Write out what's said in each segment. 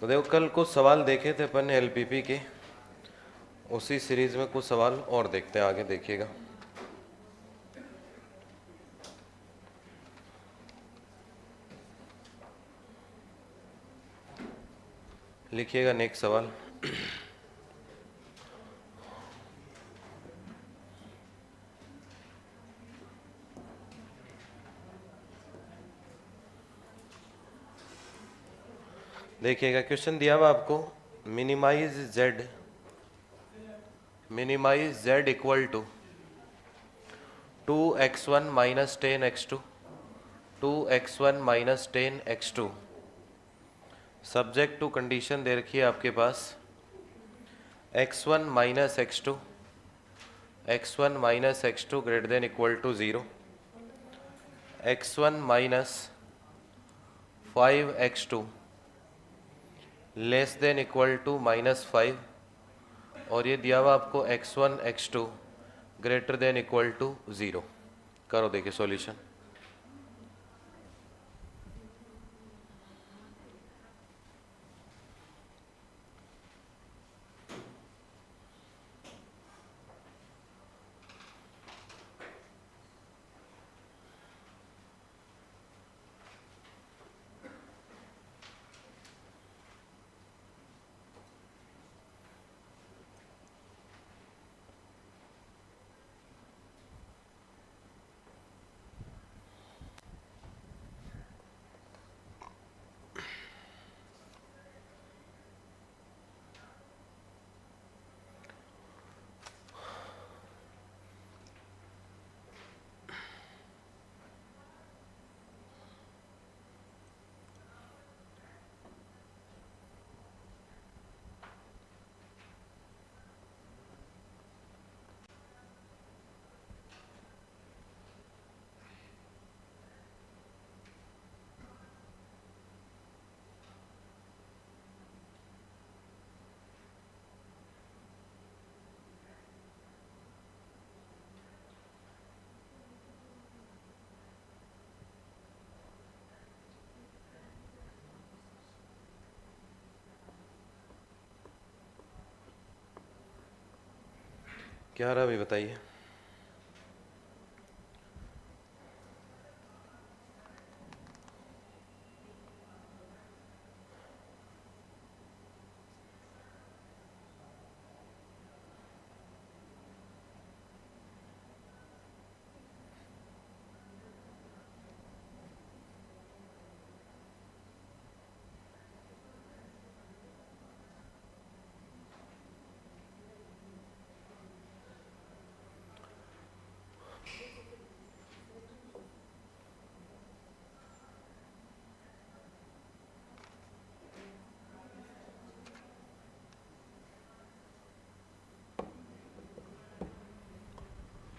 तो देखो कल कुछ सवाल देखे थे अपन ने एलपीपी के, उसी सीरीज में कुछ सवाल और देखते हैं, आगे देखिएगा। लिखिएगा नेक्स्ट सवाल। देखिएगा क्वेश्चन दिया हुआ आपको, minimize z equal to 2x1 minus 10x2, 2x1 minus 10x2। Subject to condition दे रखी है आपके पास x1 minus x2, x1 minus x2 greater than equal to 0, x1 minus 5x2 less than equal to -5, और ये दिया हुआ आपको x1 x2 greater than equal to 0। करो देखिए सॉल्यूशन। क्या रहा अभी बताइए।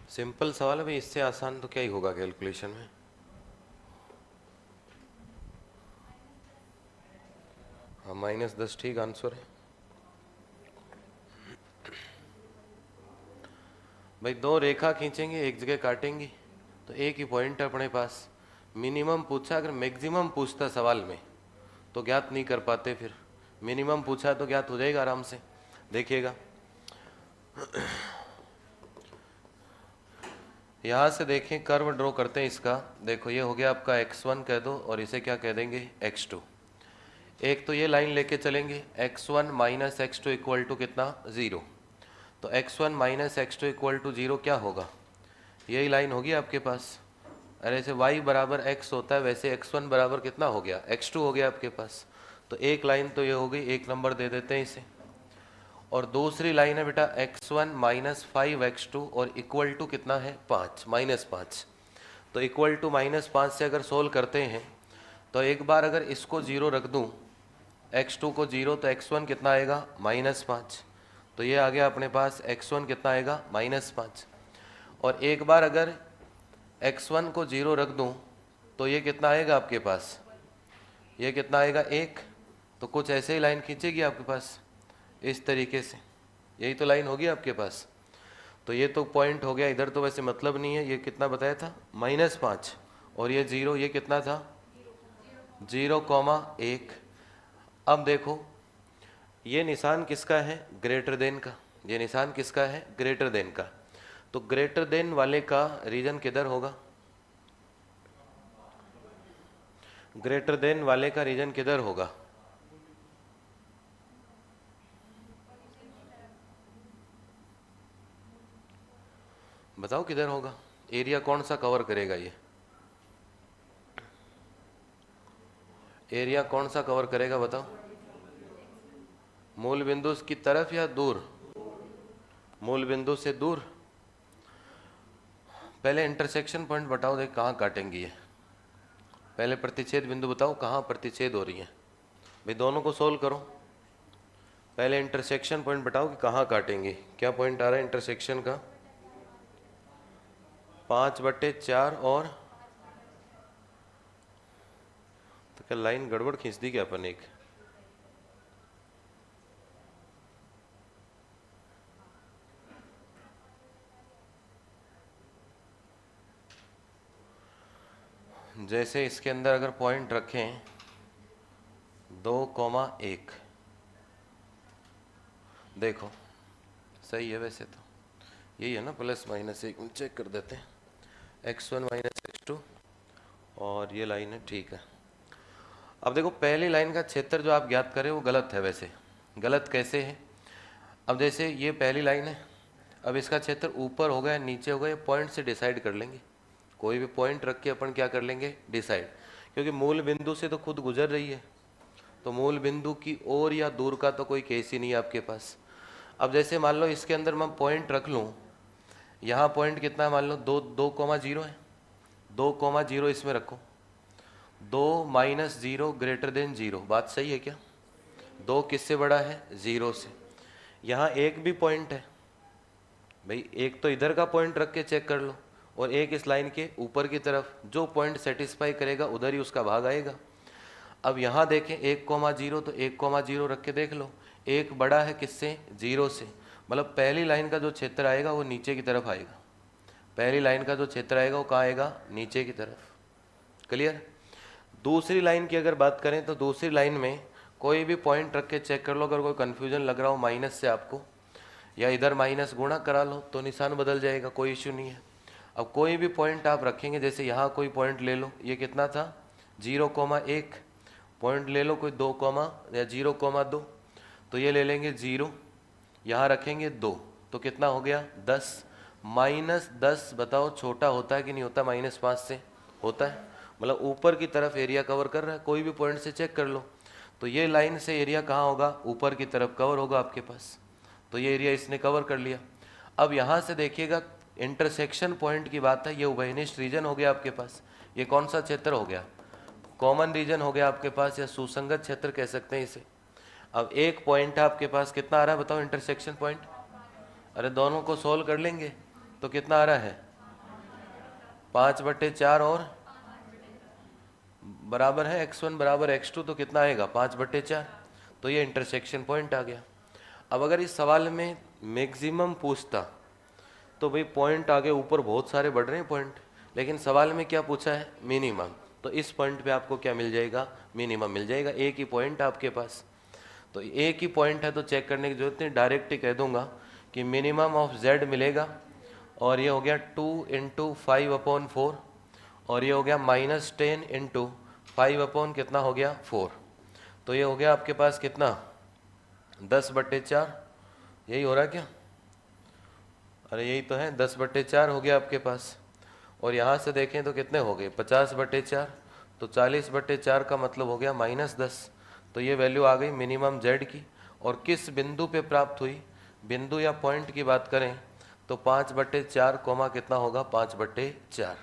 सिंपल सवाल है भाई, इससे आसान तो क्या ही होगा कैलकुलेशन में। हाँ -10 ठीक आंसर है भाई। दो रेखा खींचेंगे, एक जगह काटेंगी, तो एक ही पॉइंट है अपने पास। मिनिमम पूछा, अगर मैक्सिमम पूछता सवाल में तो ज्ञात नहीं कर पाते, फिर मिनिमम पूछा तो ज्ञात हो जाएगा आराम से। देखिएगा यहाँ से देखें, कर्व ड्रॉ करते हैं इसका। देखो ये हो गया आपका x1 कह दो, और इसे क्या कह देंगे x2। एक तो ये लाइन लेके चलेंगे, x1 minus x2 equal to कितना 0। तो x1 minus x2 equal to 0 क्या होगा, यही लाइन होगी आपके पास। अरे जैसे y बराबर x होता है, वैसे x1 बराबर कितना हो गया x2 हो गया आपके पास। तो एक लाइन तो ये हो गई, एक नंबर दे देते हैं इसे। और दूसरी लाइन है बेटा x1 माइनस 5x2 और इक्वल टू कितना है 5, -5। तो इक्वल टू -5 से अगर सोल्व करते हैं तो एक बार अगर इसको 0 रख दूं, x2 को 0, तो x1 कितना आएगा -5। तो ये आ गया अपने पास x1 कितना आएगा -5। और एक बार अगर x1 को 0 रख दूं तो ये कितना आएगा आपके पास, ये कितना आएगा 1। तो कुछ ऐसे ही लाइन खींचेगी आपके पास इस तरीके से, यही तो लाइन होगी आपके पास। तो ये तो पॉइंट हो गया, इधर तो वैसे मतलब नहीं है। ये कितना बताया था -5, और ये 0, ये कितना था 0,1। अब देखो ये निशान किसका है? ग्रेटर देन का। ये निशान किसका है? ग्रेटर देन का। तो ग्रेटर देन वाले का रीजन किधर होगा? ग्रेटर देन वाले का रीजन किधर होगा? बताओ किधर होगा? एरिया कौन सा कवर करेगा? ये एरिया कौन सा कवर करेगा बताओ? मूल बिंदु की तरफ या दूर? मूल बिंदु से दूर। पहले इंटरसेक्शन पॉइंट बताओ, देख कहाँ काटेंगी ये। पहले प्रतिच्छेद बिंदु बताओ, कहाँ प्रतिच्छेद हो रही है भाई। दोनों को सोल्व करो। पहले इंटरसेक्शन पॉइंट बताओ कि कहाँ काटेंगे। क्या पॉइंट आ रहा है इंटरसेक्शन का? 5/4 और तो क्या लाइन गड़बड़ खींच दी क्या अपन एक? जैसे इसके अंदर अगर पॉइंट रखें 2,1, देखो सही है वैसे तो, यही है ना, +-1 चेक कर देते हैं। x1 - x2 और ये लाइन है, ठीक है। अब देखो पहली लाइन का क्षेत्र जो आप ज्ञात करें वो गलत है। वैसे गलत कैसे है? अब जैसे ये पहली लाइन है, अब इसका क्षेत्र ऊपर होगा या नीचे होगा ये पॉइंट से डिसाइड कर लेंगे। कोई भी पॉइंट रख के अपन क्या कर लेंगे? डिसाइड। क्योंकि मूल बिंदु से तो खुद गुजर रही है, तो मूल बिंदु की ओर या दूर का तो कोई केस ही नहीं है आपके पास। अब जैसे मान लो इसके अंदर मैं पॉइंट रख लूँ, यहाँ पॉइंट कितना है मान लो 2,0 है। 2,0 इसमें रखो। 2 - 0 > 0। बात सही है क्या? 2 किससे बड़ा है? 0 से। यहाँ एक भी पॉइंट है भाई, एक तो इधर का पॉइंट रख के चेक कर लो और एक इस लाइन के ऊपर की तरफ। जो पॉइंट सेटिस्फाई करेगा उधर ही उसका भाग आएगा। अब यहाँ देखें 1,0 तो 1,0 रख के देख लो। एक बड़ा है किससे? 0 से। मतलब पहली लाइन का जो क्षेत्र आएगा वो नीचे की तरफ आएगा। पहली लाइन का जो क्षेत्र आएगा वो कहाँ आएगा? नीचे की तरफ। क्लियर? दूसरी लाइन की अगर बात करें तो दूसरी लाइन में कोई भी पॉइंट रख के चेक कर लो। अगर कोई कन्फ्यूजन लग रहा हो माइनस से आपको, या इधर माइनस गुणा करा लो तो निशान बदल जाएगा, कोई इश्यू नहीं है। अब कोई भी पॉइंट आप रखेंगे, जैसे यहाँ कोई पॉइंट ले लो, ये कितना था? 0,1। पॉइंट ले लो कोई 2, या 0,2, तो ये ले लेंगे 0, यहाँ रखेंगे 2, तो कितना हो गया? 10। -10 बताओ छोटा होता है कि नहीं होता? -5 से होता है। मतलब ऊपर की तरफ एरिया कवर कर रहा है। कोई भी पॉइंट से चेक कर लो, तो ये लाइन से एरिया कहाँ होगा? ऊपर की तरफ कवर होगा आपके पास। तो ये एरिया इसने कवर कर लिया। अब यहाँ से देखिएगा इंटरसेक्शन पॉइंट की बात है, ये उभयनिष्ठ रीजन हो गया आपके पास। ये कौन सा क्षेत्र हो गया? कॉमन रीजन हो गया आपके पास, या सुसंगत क्षेत्र कह सकते हैं इसे। अब एक पॉइंट है आपके पास, कितना आ रहा है बताओ इंटरसेक्शन पॉइंट? अरे दोनों को सोल्व कर लेंगे तो कितना आ रहा है? 5/4 और बराबर है x1 = x2, तो कितना आएगा? 5/4। तो ये इंटरसेक्शन पॉइंट आ गया। अब अगर इस सवाल में मैक्सिमम पूछता तो भाई पॉइंट आगे ऊपर बहुत सारे बढ़ रहे हैं पॉइंट, लेकिन सवाल में क्या पूछा है? मिनिमम। तो इस पॉइंट पे आपको क्या मिल जाएगा? मिनिमम मिल जाएगा। एक ही पॉइंट आपके पास, तो एक ही पॉइंट है तो चेक करने की जरूरत नहीं, डायरेक्ट ही कह दूंगा कि मिनिमम ऑफ z मिलेगा। और ये हो गया 2 × 5/4, और ये हो गया -10 × 5 कितना हो गया? 4। तो ये हो गया आपके पास कितना? 10/4। यही हो रहा है क्या? अरे यही तो है, 10/4 हो गया आपके पास। और यहाँ से देखें तो कितने हो गए? 50/4। तो 40/4 का मतलब हो गया -10। तो ये वैल्यू आ गई मिनिमम z की। और किस बिंदु पे प्राप्त हुई? बिंदु या पॉइंट की बात करें तो 5/4 कोमा कितना होगा? 5/4।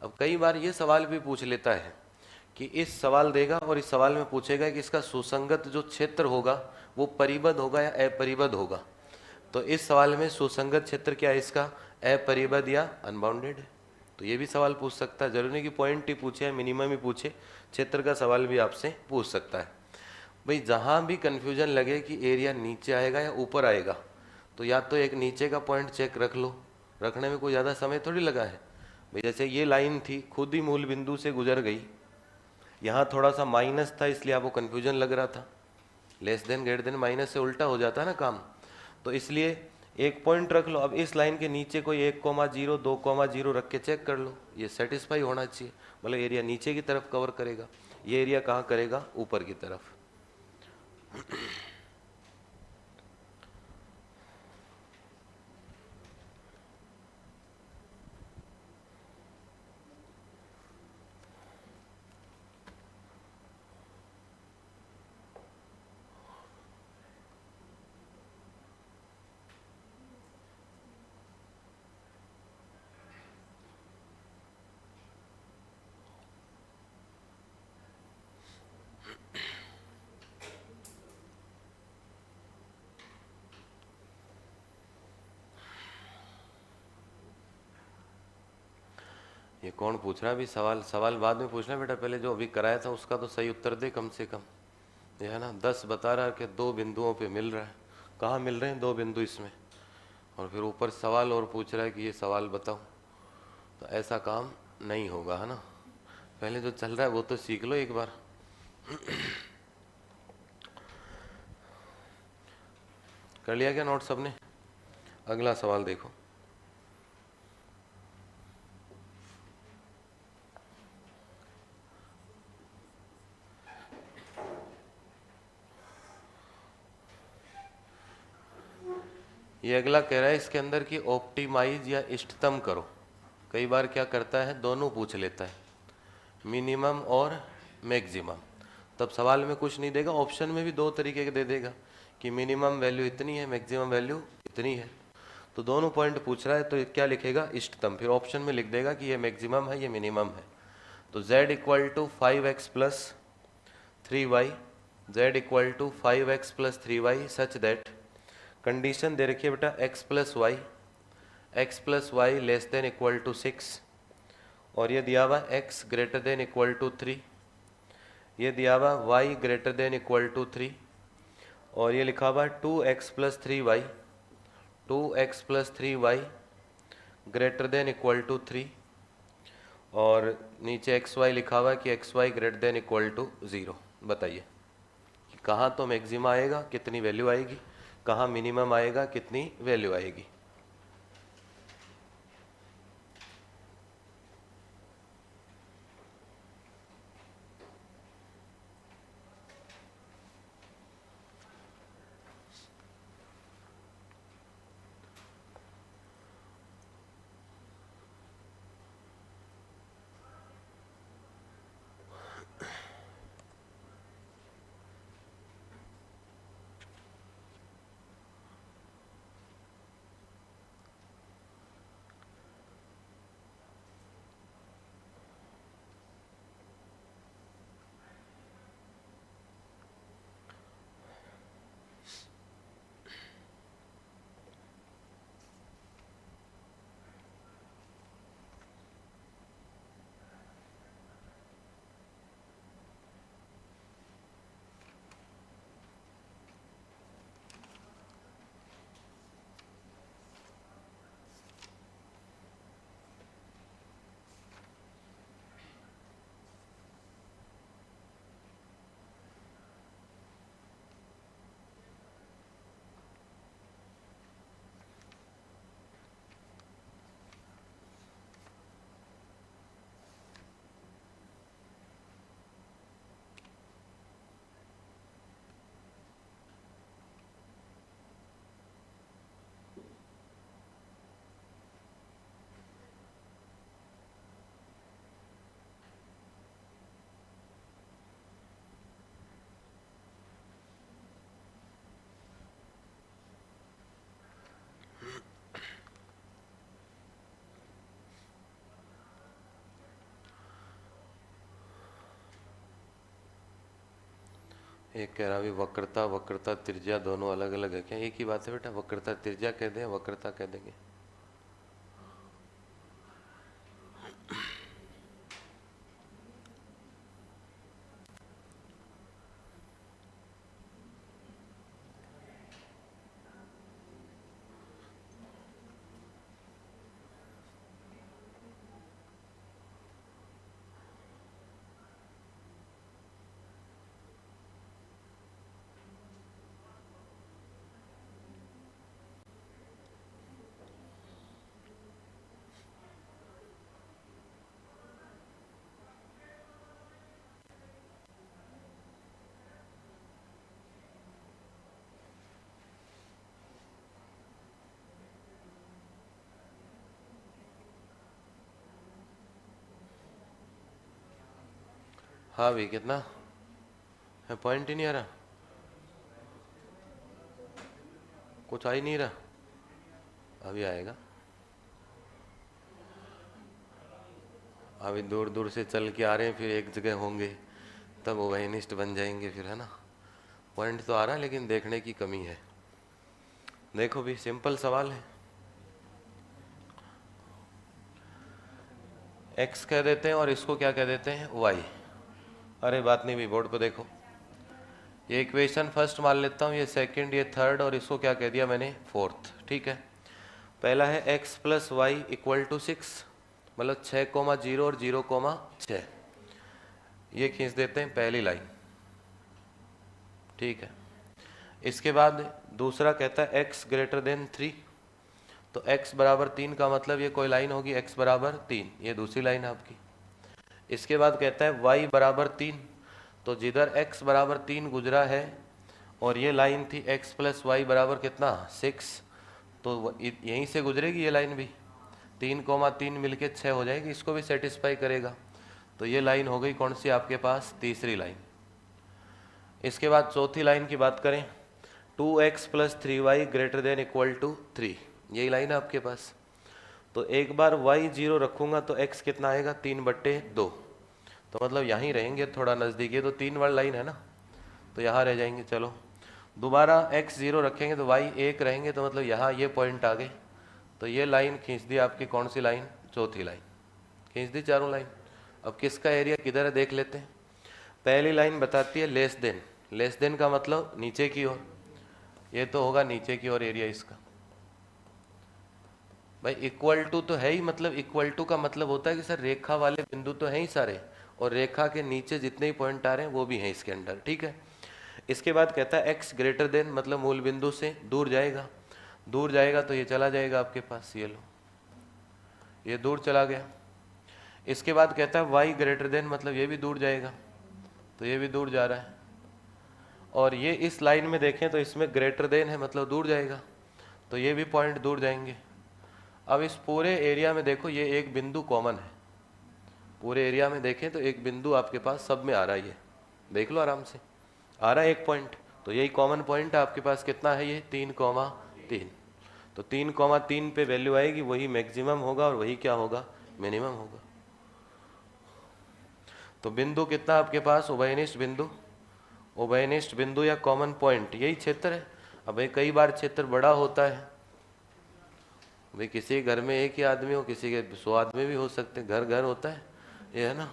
अब कई बार ये सवाल भी पूछ लेता है कि इस सवाल देगा और इस सवाल में पूछेगा कि इसका सुसंगत जो क्षेत्र होगा वो परिबद्ध होगा या अपरिबद्ध होगा। तो इस सवाल में सुसंगत क्षेत्र क्या है इसका? अपरिबद्ध या अनबाउंडेड है। तो ये भी सवाल पूछ सकता है। जरूरी नहीं कि पॉइंट ही पूछे या मिनिमम ही पूछे, क्षेत्र का सवाल भी आपसे पूछ सकता है। भाई जहाँ भी कन्फ्यूजन लगे कि एरिया नीचे आएगा या ऊपर आएगा, तो या तो एक नीचे का पॉइंट चेक रख लो, रखने में कोई ज़्यादा समय थोड़ी लगा है भाई। जैसे ये लाइन थी खुद ही मूल बिंदु से गुजर गई, यहाँ थोड़ा सा माइनस था इसलिए आपको कन्फ्यूजन लग रहा था, less than greater than minus से उल्टा हो जाता है ना काम। तो इसलिए एक पॉइंट रख लो। अब इस लाइन के नीचे कोई 1,0 2,0 रख के चेक कर लो, ये सेटिस्फाई होना चाहिए। मतलब एरिया नीचे की तरफ कवर करेगा, ये एरिया कहाँ करेगा, ऊपर की तरफ। ये कौन पूछ रहा है अभी सवाल? सवाल बाद में पूछना बेटा, पहले जो अभी कराया था उसका तो सही उत्तर दे कम से कम। ये है ना 10 बता रहा है कि 2 बिंदुओं पे मिल रहा है। कहाँ मिल रहे हैं 2 बिंदु इसमें, और फिर ऊपर सवाल और पूछ रहा है कि ये सवाल बताओ। तो ऐसा काम नहीं होगा, है ना। पहले जो चल रहा है वो तो सीख लो एक बार। कर लिया क्या नोट सबने? अगला सवाल देखो। ये अगला कह रहा है इसके अंदर कि ऑप्टिमाइज या इष्टतम करो। कई बार क्या करता है, दोनों पूछ लेता है, मिनिमम और मैक्सिमम। तब सवाल में कुछ नहीं देगा, ऑप्शन में भी 2 तरीके के दे देगा कि मिनिमम वैल्यू इतनी है, मैक्सिमम वैल्यू इतनी है। तो दोनों पॉइंट पूछ रहा है, तो क्या लिखेगा, इष्टतम। फिर ऑप्शन में लिख देगा कि ये मैक्सिमम है, ये मिनिमम है। तो z equal to 5x plus 3y, z equal to 5x plus 3y such that, condition दे रखी है बेटा x plus Y less than equal to 6, और ये दिया हुआ x greater than equal to 3, ये दिया हुआ y greater than equal to 3, और ये लिखा हुआ 2x plus 3y, 2x plus 3y greater than equal to 3, और नीचे xy लिखा हुआ कि xy greater than equal to 0। बताइए कि कहाँ तो मैक्सिमा आएगा, कितनी वैल्यू आएगी, कहाँ मिनिमम आएगा, कितनी वैल्यू आएगी। एक कह रहा भी वक्रता, वक्रता त्रिज्या दोनों अलग अलग है क्या? एक ही बात है बेटा, वक्रता त्रिज्या कह दें, वक्रता कह देंगे। हाँ भी कितना है, पॉइंट ही नहीं आ रहा, कुछ आ ही नहीं रहा, अभी आएगा। अभी दूर दूर से चल के आ रहे हैं, फिर एक जगह होंगे तब वो वैनिस्ट बन जाएंगे फिर, है ना। पॉइंट तो आ रहा है लेकिन देखने की कमी है। देखो भी सिंपल सवाल है, x कह देते हैं और इसको क्या कह देते हैं, y। अरे बात नहीं भी, बोर्ड पे देखो, ये इक्वेशन फर्स्ट मान लेता हूँ, ये सेकंड, ये थर्ड, और इसको क्या कह दिया मैंने, फोर्थ। ठीक है, पहला है x plus Y equal to 6, मतलब 6,0 और 0,6, ये खींच देते हैं पहली लाइन। ठीक है, इसके बाद दूसरा कहता है x ग्रेटर देन 3, तो x बराबर 3 का मतलब ये कोई लाइन होगी x बराबर 3, ये दूसरी लाइन है आपकी। इसके बाद कहता है y बराबर 3, तो जिधर x बराबर 3 गुजरा है और ये लाइन थी x प्लस वाई बराबर कितना 6, तो यहीं से गुजरेगी ये लाइन भी, 3,3 मिलके 6 हो जाएगी, इसको भी सेटिस्फाई करेगा। तो ये लाइन हो गई कौन सी आपके पास, तीसरी लाइन। इसके बाद चौथी लाइन की बात करें, 2x plus 3y greater than equal to 3, यही लाइन है आपके पास। तो एक बार y 0 रखूंगा तो x कितना आएगा, 3/2, तो मतलब यहीं रहेंगे थोड़ा नज़दीक, ये तो 3 वाली लाइन है ना, तो यहाँ रह जाएंगे। चलो दोबारा x 0 रखेंगे तो y 1 रहेंगे, तो मतलब यहाँ ये पॉइंट आ गए, तो ये लाइन खींच दी आपकी, कौन सी लाइन, चौथी लाइन खींच दी, चारों लाइन। अब किसका एरिया किधर है देख लेते हैं। पहली लाइन बताती है लेस देन, लेस देन का मतलब नीचे की ओर, ये तो होगा नीचे की ओर एरिया इसका। भाई इक्वल टू तो है ही, मतलब इक्वल टू का मतलब होता है कि सर रेखा वाले बिंदु तो हैं ही सारे, और रेखा के नीचे जितने ही पॉइंट आ रहे हैं वो भी हैं इसके अंदर। ठीक है, इसके बाद कहता है x ग्रेटर देन, मतलब मूल बिंदु से दूर जाएगा, दूर जाएगा तो ये चला जाएगा आपके पास, ये लो ये दूर चला गया। इसके बाद कहता है y ग्रेटर देन, मतलब ये भी दूर जाएगा, तो ये भी दूर जा रहा है। और ये इस लाइन में देखें तो इसमें ग्रेटर देन है, मतलब दूर जाएगा, तो ये भी पॉइंट दूर जाएंगे। अब इस पूरे एरिया में देखो ये एक बिंदु कॉमन है, पूरे एरिया में देखें तो एक बिंदु आपके पास सब में आ रहा है, ये देख लो आराम से आ रहा है एक पॉइंट, तो यही कॉमन पॉइंट है आपके पास। कितना है ये, 3,3, तो 3,3 पे वैल्यू आएगी, वही मैक्सिमम होगा और वही क्या होगा, मिनिमम होगा। तो बिंदु कितना आपके पास, उभयनिष्ठ बिंदु, उभयनिष्ठ बिंदु या कॉमन पॉइंट यही क्षेत्र है। अब भाई कई बार क्षेत्र बड़ा होता है, भाई किसी घर में एक ही आदमी हो, किसी के 100 आदमी भी हो सकते हैं, घर घर होता है ये, है ना।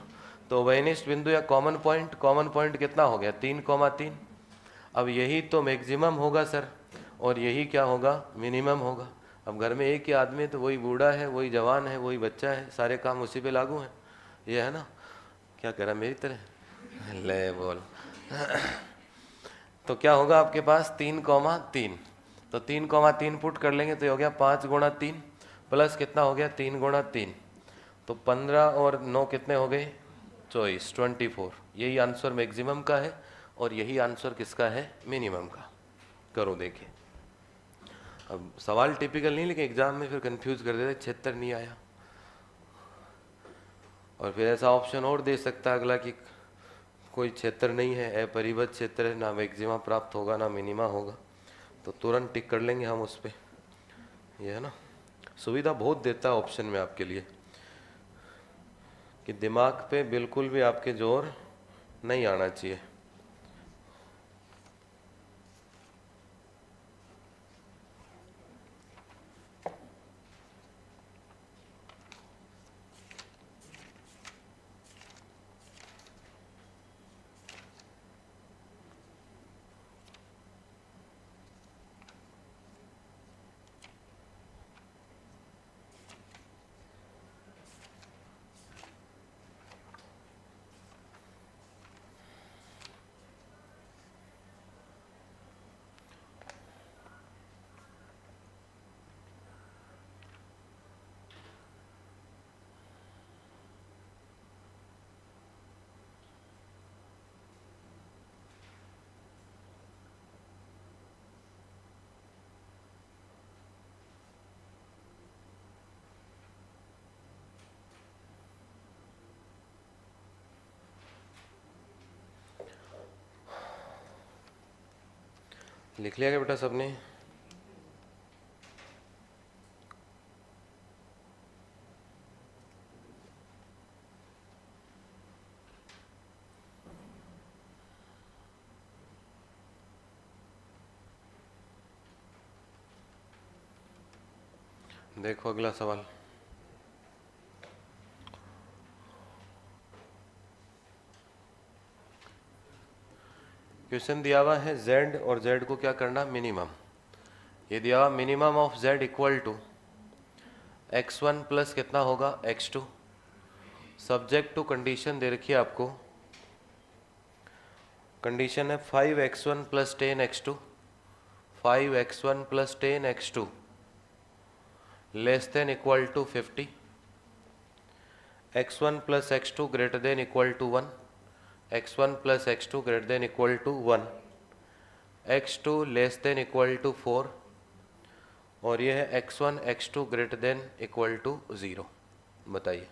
तो उभयनिष्ठ बिंदु या कॉमन पॉइंट, कॉमन पॉइंट कितना हो गया, 3,3। अब यही तो मैक्सिमम होगा सर, और यही क्या होगा, मिनिमम होगा। अब घर में एक ही आदमी है तो वही बूढ़ा है, वही जवान है, वही बच्चा है, सारे काम उसी पे लागू हैं, ये है ना। क्या कह रहा मेरी तरह, ले बोल। तो क्या होगा आपके पास, 3,3, तो 3,3 पुट कर लेंगे तो ये हो गया 5 गुणा 3 प्लस कितना हो गया, 3 गुणा 3, तो 15 और 9 कितने हो गए, 24, यही आंसर मैक्सिमम का है और यही आंसर किसका है, मिनिमम का। करो देखिए, अब सवाल टिपिकल नहीं, लेकिन एग्जाम में फिर कंफ्यूज कर देते, 76 नहीं आया, और फिर ऐसा ऑप्शन और दे सकता है अगला कि कोई क्षेत्र नहीं है, अपरिबद्ध क्षेत्र है, ना मैक्सिमा प्राप्त होगा ना मिनिमा होगा, तो तुरंत टिक कर लेंगे हम उस पर, ये है ना। सुविधा बहुत देता है ऑप्शन में आपके लिए कि दिमाग पे बिल्कुल भी आपके जोर नहीं आना चाहिए। लिख लिया क्या बेटा सबने? देखो अगला सवाल। क्वेश्चन दिया हुआ है z और z को क्या करना, मिनिमम। ये दिया हुआ minimum of z equal to x1 plus कितना होगा x2। सब्जेक्ट टू कंडीशन दे रखी है आपको। कंडीशन है 5x1 plus 10x2, 5x1 plus 10x2 less than equal to 50, x1 plus x2 greater than equal to 1, x1 plus x2 greater than equal to 1, x2 less than equal to 4 और ये है x1 x2 greater than equal to 0। बताइए।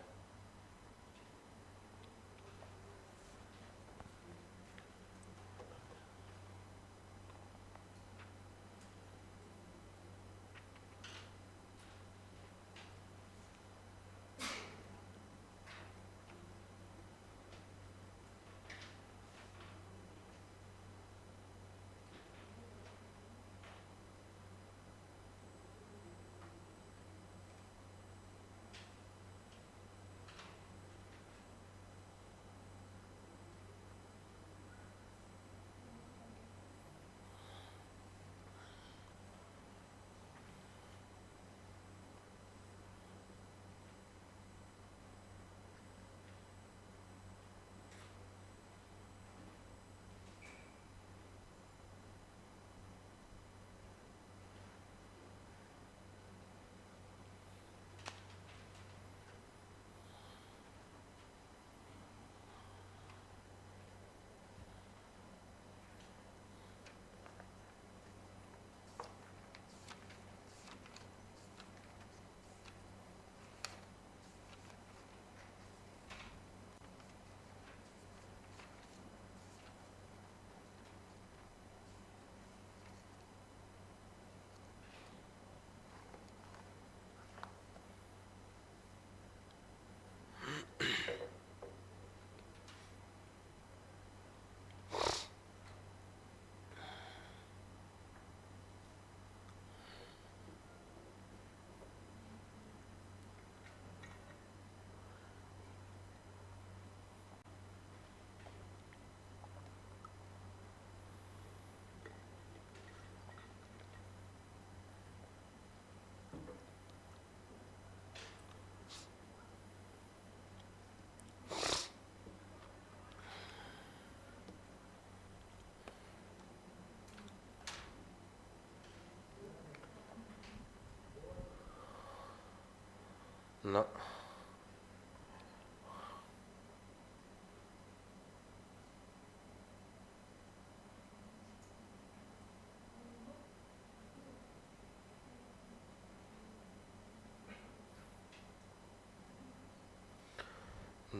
ना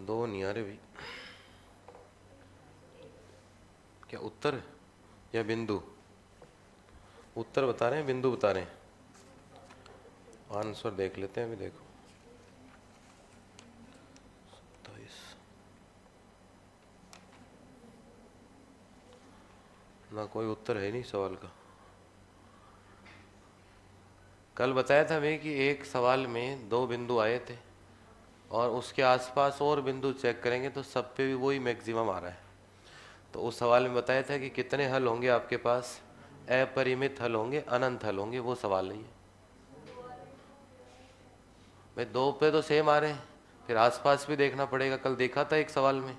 दो नहीं आ रहे भाई। क्या उत्तर है या बिंदु? उत्तर बता रहे हैं बिंदु बता रहे हैं? आंसर देख लेते हैं अभी। देखो 27 ना, कोई उत्तर है नहीं सवाल का। कल बताया था मैं कि एक सवाल में दो बिंदु आए थे और उसके आसपास और बिंदु चेक करेंगे तो सब पे भी वही मैक्सिमम आ रहा है। तो उस सवाल में बताया था कि कितने हल होंगे आपके पास, अपरिमित हल होंगे, अनंत हल होंगे, वो सवाल नहीं है भाई। दो पे तो सेम आ रहे हैं, फिर आसपास भी देखना पड़ेगा। कल देखा था एक सवाल में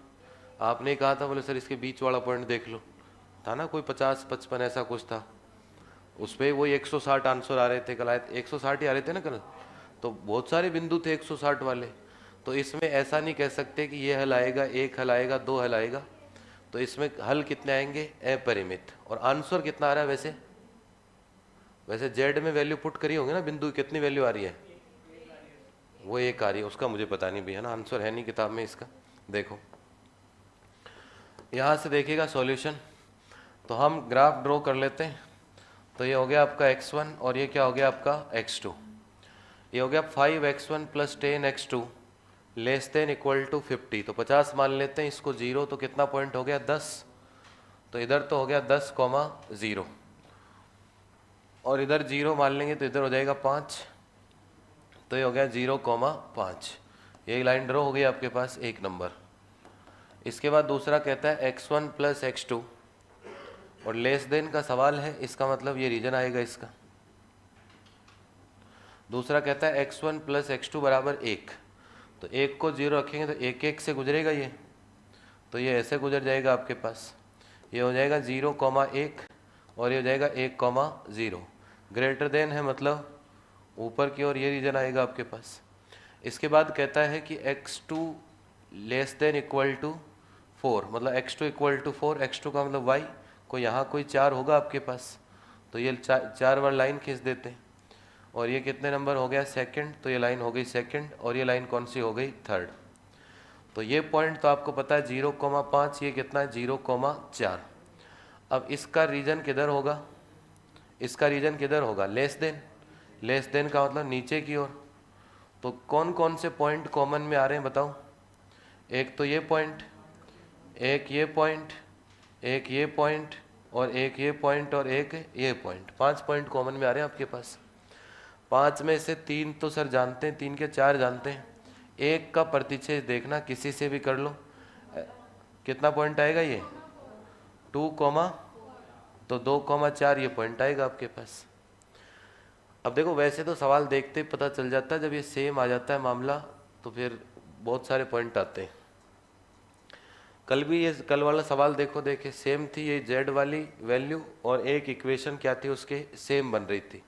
आपने कहा था, बोले सर इसके बीच वाला पॉइंट देख लो, था ना कोई 50-55 ऐसा कुछ था, उस पर वही 160 आंसर आ रहे थे। कल आए 160 ही आ रहे थे ना कल, तो बहुत सारे बिंदु थे 160 वाले। तो इसमें ऐसा नहीं कह सकते कि ये हल आएगा, एक हल आएगा, दो हल आएगा। तो इसमें हल कितने आएंगे, अपरिमित। और आंसर कितना आ रहा है वैसे? वैसे जेड में वैल्यू पुट करी होंगे ना, बिंदु कितनी वैल्यू आ रही है? वो एक आ रही है, उसका मुझे पता नहीं भैया ना, आंसर है नहीं किताब में इसका। देखो यहाँ से देखिएगा सॉल्यूशन। तो हम ग्राफ ड्रॉ कर लेते हैं। तो ये हो गया आपका x1 और ये क्या हो गया आपका x2। ये हो गया 5x1 plus 10x2 less than equal to 50। तो 50 मान लेते हैं इसको 0, तो कितना पॉइंट हो गया 10। तो इधर तो हो गया 10,0 और इधर 0 मान लेंगे तो इधर हो जाएगा 5, तो ये हो गया 0,5। ये लाइन ड्रॉ हो गई आपके पास एक नंबर। इसके बाद दूसरा कहता है x1 प्लस x2 और लेस देन का सवाल है, इसका मतलब ये रीजन आएगा इसका। दूसरा कहता है x1 प्लस x2 बराबर 1, तो 1 को 0 रखेंगे तो 1 से गुजरेगा ये, तो ये ऐसे गुजर जाएगा आपके पास। ये हो जाएगा 0,1 और ये हो जाएगा 1,0। ग्रेटर देन है मतलब ऊपर की ओर ये रीजन आएगा आपके पास। इसके बाद कहता है कि x2 less than equal to 4, मतलब x2 इक्वल टू 4, x2 का मतलब y को यहाँ कोई 4 होगा आपके पास, तो ये 4 बार लाइन खींच देते हैं। और ये कितने नंबर हो गया सेकंड, तो ये लाइन हो गई सेकंड और ये लाइन कौन सी हो गई थर्ड। तो ये पॉइंट तो आपको पता है 0,5, ये कितना है 0,4। अब इसका रीजन किधर होगा, इसका रीजन किधर होगा लेस देन। लेस देन का मतलब नीचे की ओर। तो कौन कौन से पॉइंट कॉमन में आ रहे हैं बताओ। एक तो ये पॉइंट, एक ये पॉइंट, एक ये पॉइंट और एक ये पॉइंट और एक ये पॉइंट। 5 पॉइंट कॉमन में आ रहे हैं आपके पास। 5 में से 3 तो सर जानते हैं, 3 के 4 जानते हैं। एक का प्रतिच्छेद देखना किसी से भी कर लो, कितना पॉइंट आएगा ये 2, तो 2,4 ये पॉइंट आएगा आपके पास। अब देखो वैसे तो सवाल देखते ही पता चल जाता है, जब ये सेम आ जाता है मामला तो फिर बहुत सारे पॉइंट आते हैं। कल वाला सवाल देखो, देखे सेम थी ये z वाली वैल्यू और एक इक्वेशन क्या थी उसके सेम बन रही थी,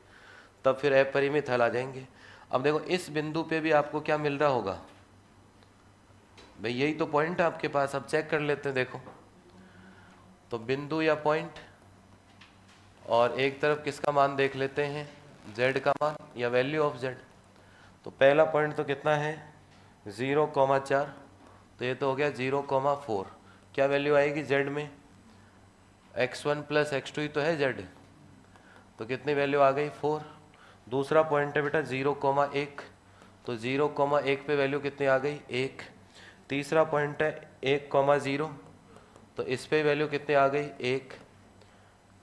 तब फिर अपरिमित हल आ जाएंगे। अब देखो इस बिंदु पे भी आपको क्या मिल रहा होगा भाई, यही तो पॉइंट है आपके पास। अब चेक कर लेते हैं, देखो तो बिंदु या पॉइंट और एक तरफ किसका मान देख लेते हैं z का मान या वैल्यू ऑफ z। तो पहला पॉइंट तो कितना है 0,4, तो ये तो हो गया 0,4। क्या वैल्यू आएगी z में, x1 प्लस x2 ही तो है z, तो कितनी वैल्यू आ गई 4। दूसरा पॉइंट है बेटा 0,1, तो 0,1 पे वैल्यू कितनी आ गई 1। तीसरा पॉइंट है 1,0, तो इस पे वैल्यू कितनी आ गई 1।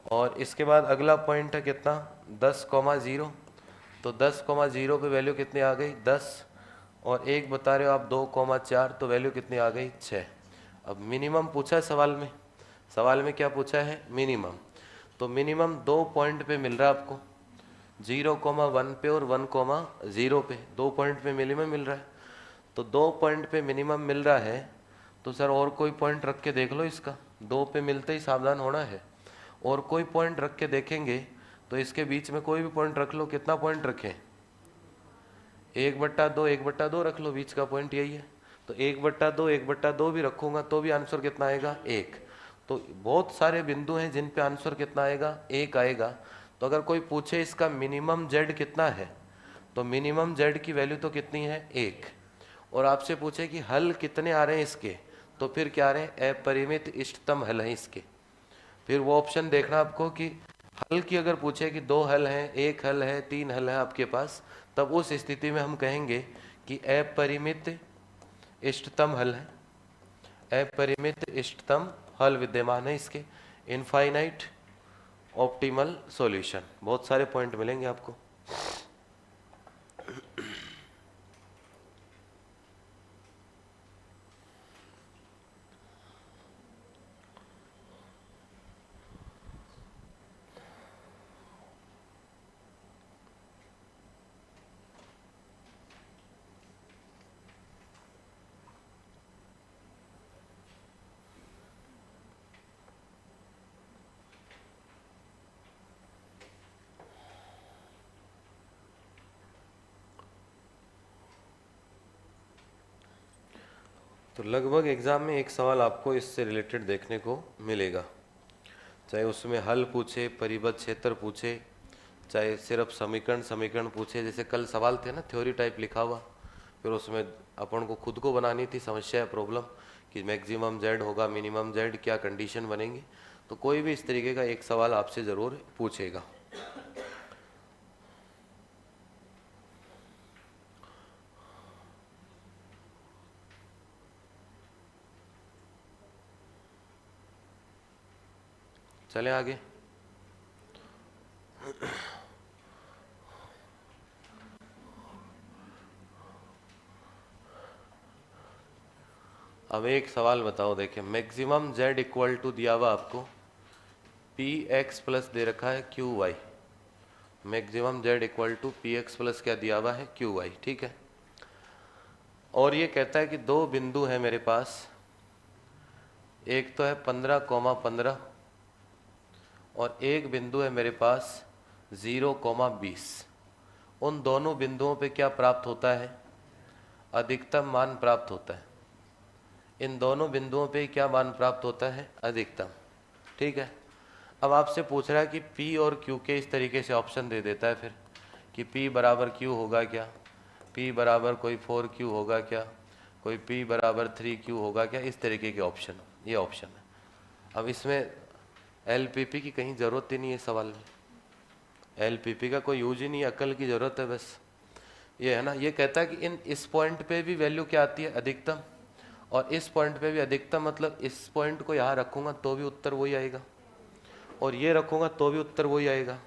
और इसके बाद अगला पॉइंट है कितना 10,0, तो 10,0 पे वैल्यू कितनी आ गई 10, और एक बता रहे हो आप 2,4, तो वैल्यू कितनी आ गई 6। अब मिनिमम पूछा है सवाल में क्या पूछा है मिनिमम, तो मिनिमम 2 पॉइंट पे मिल रहा है आपको, 0,1 पे और 1,0 पे, 2 पॉइंट पे मिनिमम मिल रहा है। तो 2 पॉइंट पे मिनिमम मिल रहा है, तो सर और कोई पॉइंट रख के देख लो इसका, 2 पे मिलते ही सावधान होना है। और कोई पॉइंट रख के देखेंगे तो इसके बीच में कोई भी पॉइंट रख लो, कितना पॉइंट रखें 1/2, 1/2 रख लो, बीच का पॉइंट यही है। तो 1/2, 1/2 भी रखूंगा तो भी आंसर कितना आएगा 1। तो बहुत सारे बिंदु हैं जिन पे आंसर कितना आएगा 1 आएगा। तो अगर कोई पूछे इसका मिनिमम z कितना है, तो मिनिमम z की वैल्यू तो कितनी है 1। और आपसे पूछे कि हल कितने आ रहे हैं इसके, तो फिर क्या आ रहे हैं अपरिमित इष्टतम हल है इसके। फिर वो ऑप्शन देखना आपको कि हल की अगर पूछे कि 2 हल हैं, 1 हल है, 3 हल है आपके पास, तब उस स्थिति में हम कहेंगे कि अपरिमित इष्टतम हल है, अपरिमित इष्टतम हल विद्यमान है इसके, इनफाइनाइट ऑप्टिमल सॉल्यूशन। बहुत सारे पॉइंट मिलेंगे आपको। तो लगभग एग्जाम में एक सवाल आपको इससे रिलेटेड देखने को मिलेगा, चाहे उसमें हल पूछे, परिबद्ध क्षेत्र पूछे, चाहे सिर्फ समीकरण पूछे। जैसे कल सवाल थे ना थ्योरी टाइप लिखा हुआ, फिर उसमें अपन को खुद को बनानी थी समस्या या प्रॉब्लम कि मैक्सिमम z होगा मिनिमम z, क्या कंडीशन बनेंगी। तो कोई भी इस तरीके का एक सवाल आपसे ज़रूर पूछेगा। चलें आगे। अब एक सवाल बताओ, देखिए मैक्सिमम z इक्वल टू दिया हुआ आपको पी एक्स प्लस दे रखा है Q Y. Maximum z equal to P X plus क्या दिया हुआ है क्यू वाई, ठीक है। और ये कहता है कि दो बिंदु है मेरे पास, एक तो है 15,15 और एक बिंदु है मेरे पास 0,20। उन दोनों बिंदुओं पे क्या प्राप्त होता है? अधिकतम मान प्राप्त होता है। इन दोनों बिंदुओं पे क्या मान प्राप्त होता है? अधिकतम, ठीक है। अब आपसे पूछ रहा है कि P और Q के इस तरीके से ऑप्शन दे देता है फिर कि P बराबर Q होगा क्या, P बराबर कोई 4Q होगा क्या, कोई P बराबर 3Q होगा क्या, इस तरीके के ऑप्शन, ये ऑप्शन है। अब इसमें LPP की कहीं ज़रूरत ही नहीं है सवाल में, LPP का कोई यूज ही नहीं है, अकल की ज़रूरत है बस। ये है ना, ये कहता है कि इस पॉइंट पे भी वैल्यू क्या आती है? अधिकतम। और इस पॉइंट पे भी अधिकतम, मतलब इस पॉइंट को यहाँ रखूँगा तो भी उत्तर वही आएगा, और ये रखूँगा तो भी उत्तर वही आएगा।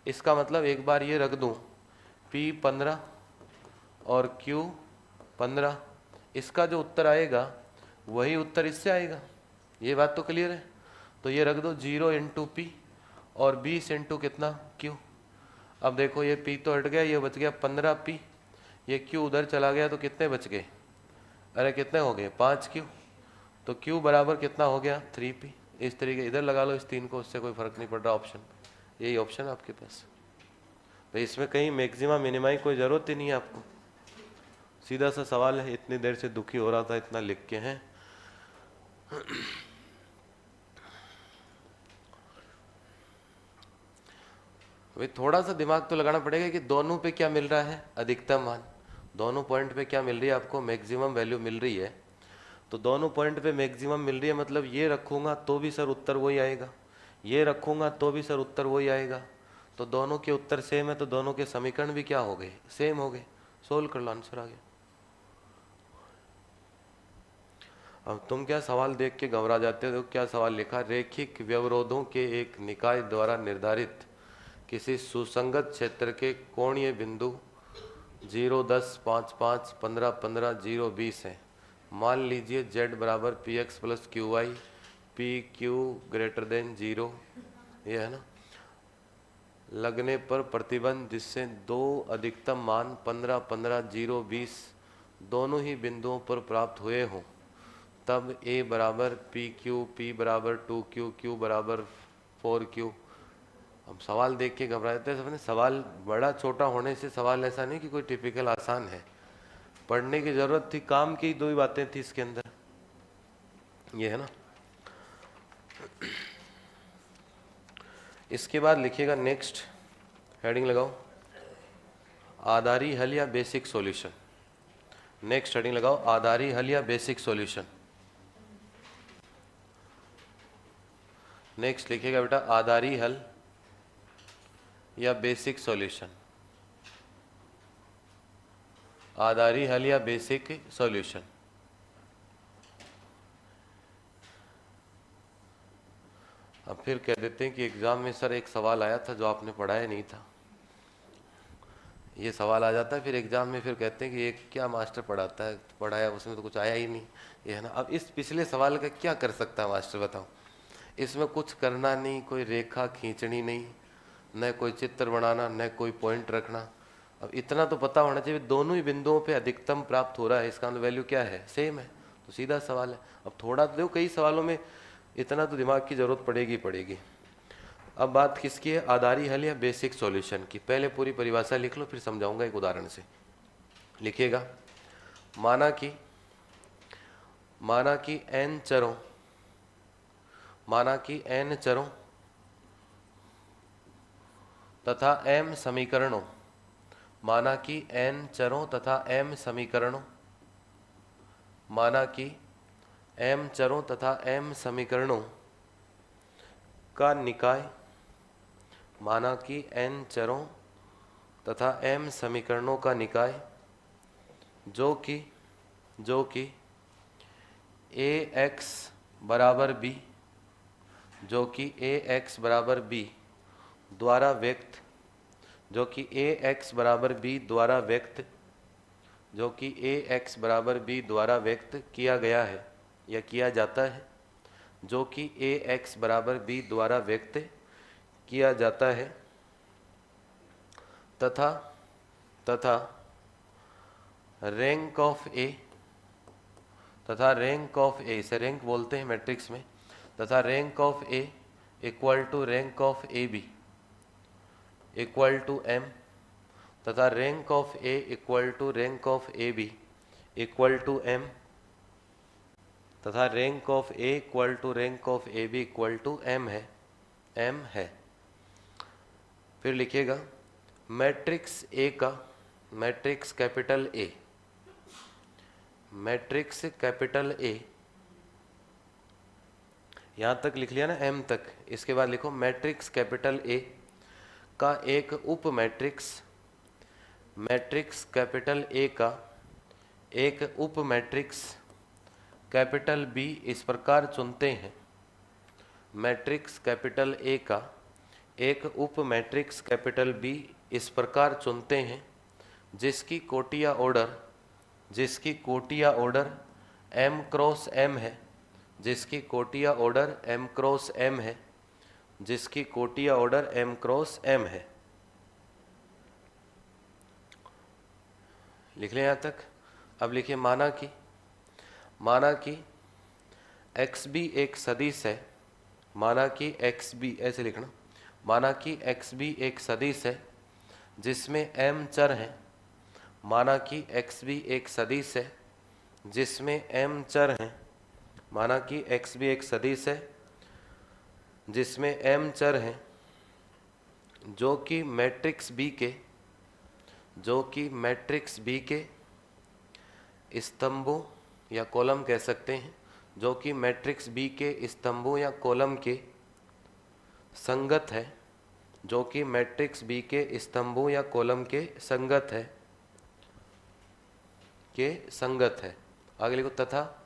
इसका मतलब एक बार ये रख दूँ P 15 और Q 15, इसका जो उत्तर आएगा वही उत्तर इससे आएगा। ये बात तो क्लियर है। तो ये रख दो 0 इंटू पी और 20 इंटू कितना Q। अब देखो ये P तो हट गया, ये बच गया 15P, ये Q उधर चला गया तो कितने बच गए? अरे कितने हो गए? 5Q। तो Q बराबर कितना हो गया? 3P। इस तरीके इधर लगा लो इस 3 को, उससे कोई फर्क नहीं पड़ रहा ऑप्शन, यही ऑप्शन है आपके पास। तो इसमें कहीं मैक्सिमा मिनिमा की कोई ज़रूरत ही नहीं है आपको, सीधा सा सवाल है। इतनी देर से दुखी हो रहा था, इतना लिख के हैं। भाई थोड़ा सा दिमाग तो लगाना पड़ेगा कि दोनों पे क्या मिल रहा है? अधिकतम मान। दोनों पॉइंट पे क्या मिल रही है आपको? मैक्सिमम वैल्यू मिल रही है। तो दोनों पॉइंट पे मैक्सिमम मिल रही है, मतलब ये रखूँगा तो भी सर उत्तर वही आएगा, ये रखूँगा तो भी सर उत्तर वही आएगा। तो दोनों के उत्तर सेम है, तो दोनों के समीकरण भी क्या हो गए? सेम हो गए। सोल्व कर लो, आंसर आ गया। अब तुम क्या सवाल देख के घबरा जाते हो? क्या सवाल लिखा? रैखिक व्यवरोधों के एक निकाय द्वारा निर्धारित किसी सुसंगत क्षेत्र के कोणीय बिंदु 0, 10, 5, 5, 15, 15, 0, 20 है। मान लीजिए z बराबर P X plus Q Y, P Q greater than 0, ये है ना। लगने पर प्रतिबंध जिससे दो अधिकतम मान 15, 15, 0, 20 दोनों ही बिंदुओं पर प्राप्त हुए हों, तब a बराबर पी क्यू, पी बराबर 2Q, Q बराबर 4Q। अब सवाल देख के घबराते हैं सबने। सवाल बड़ा छोटा होने से सवाल ऐसा नहीं कि कोई टिपिकल आसान है, पढ़ने की जरूरत थी, काम की दो ही बातें थी इसके अंदर, ये है ना। इसके बाद लिखिएगा नेक्स्ट, हेडिंग लगाओ आधारी हल या बेसिक सॉल्यूशन। नेक्स्ट हेडिंग लगाओ आधारी हल या बेसिक सॉल्यूशन। नेक्स्ट लिखिएगा बेटा आधारी हल या बेसिक सॉल्यूशन। आधारी हल या बेसिक सॉल्यूशन। अब फिर कह देते हैं कि एग्जाम में सर एक सवाल आया था जो आपने पढ़ाया नहीं था, ये सवाल आ जाता है फिर एग्जाम में, फिर कहते हैं कि ये क्या मास्टर पढ़ाता है, पढ़ाया उसमें तो कुछ आया ही नहीं, ये है ना। अब इस पिछले सवाल का क्या कर सकता है मास्टर बताओ? इसमें कुछ करना नहीं, कोई रेखा खींचनी नहीं, न कोई चित्र बनाना, न कोई पॉइंट रखना। अब इतना तो पता होना चाहिए दोनों ही बिंदुओं पे अधिकतम प्राप्त हो रहा है, इसका वैल्यू क्या है? सेम है, तो सीधा सवाल है। अब थोड़ा तो कई सवालों में इतना तो दिमाग की जरूरत पड़ेगी पड़ेगी। अब बात किसकी है? आधारी हल या बेसिक सॉल्यूशन की। पहले पूरी परिभाषा लिख लो, फिर समझाऊंगा एक उदाहरण से। लिखिएगा माना कि n चरों, माना कि n चरों तथा m समीकरणों, माना कि n चरों तथा m समीकरणों, माना कि m चरों तथा m समीकरणों का निकाय, माना कि n चरों तथा m समीकरणों का निकाय जो कि ax बराबर b, जो कि ए एक्स बराबर बी द्वारा व्यक्त जो कि ए एक्स बराबर बी द्वारा व्यक्त जो कि ए एक्स बराबर बी द्वारा व्यक्त किया गया है या किया जाता है, जो कि ए एक्स बराबर बी द्वारा व्यक्त किया जाता है, तथा तथा रैंक ऑफ ए तथा रैंक ऑफ ए, इसे रैंक बोलते हैं मैट्रिक्स में, तथा rank of A equal to rank of A B equal to M, तथा rank of A equal to rank of A B equal to M, तथा rank of A equal to rank of A B equal to M है। फिर लिखिएगा matrix A का, matrix capital A, matrix capital A, यहाँ तक लिख लिया ना एम तक। इसके बाद लिखो मैट्रिक्स कैपिटल ए का एक उप मैट्रिक्स, मैट्रिक्स कैपिटल ए का एक उप मैट्रिक्स कैपिटल बी इस प्रकार चुनते हैं। मैट्रिक्स कैपिटल ए का एक उप मैट्रिक्स कैपिटल बी इस प्रकार चुनते हैं जिसकी कोटिया ऑर्डर m क्रॉस m है, जिसकी कोटिया ऑर्डर m क्रॉस m है, जिसकी कोटिया ऑर्डर m क्रॉस m है। लिख लें यहाँ तक। अब लिखिए माना कि एक्स बी एक सदिश है, माना कि एक्स बी, ऐसे लिखना, माना कि एक्स बी एक सदिश है जिसमें m चर हैं, माना कि एक्स बी एक सदिश है जिसमें m चर हैं, माना कि एक्स बी एक सदिश है जिसमें m चर हैं, जो कि मैट्रिक्स बी के स्तंभों या कॉलम कह सकते हैं, जो कि मैट्रिक्स बी के स्तंभों या कॉलम के संगत है, जो कि मैट्रिक्स बी के स्तंभों या कॉलम के संगत है, आगे लिखो, तथा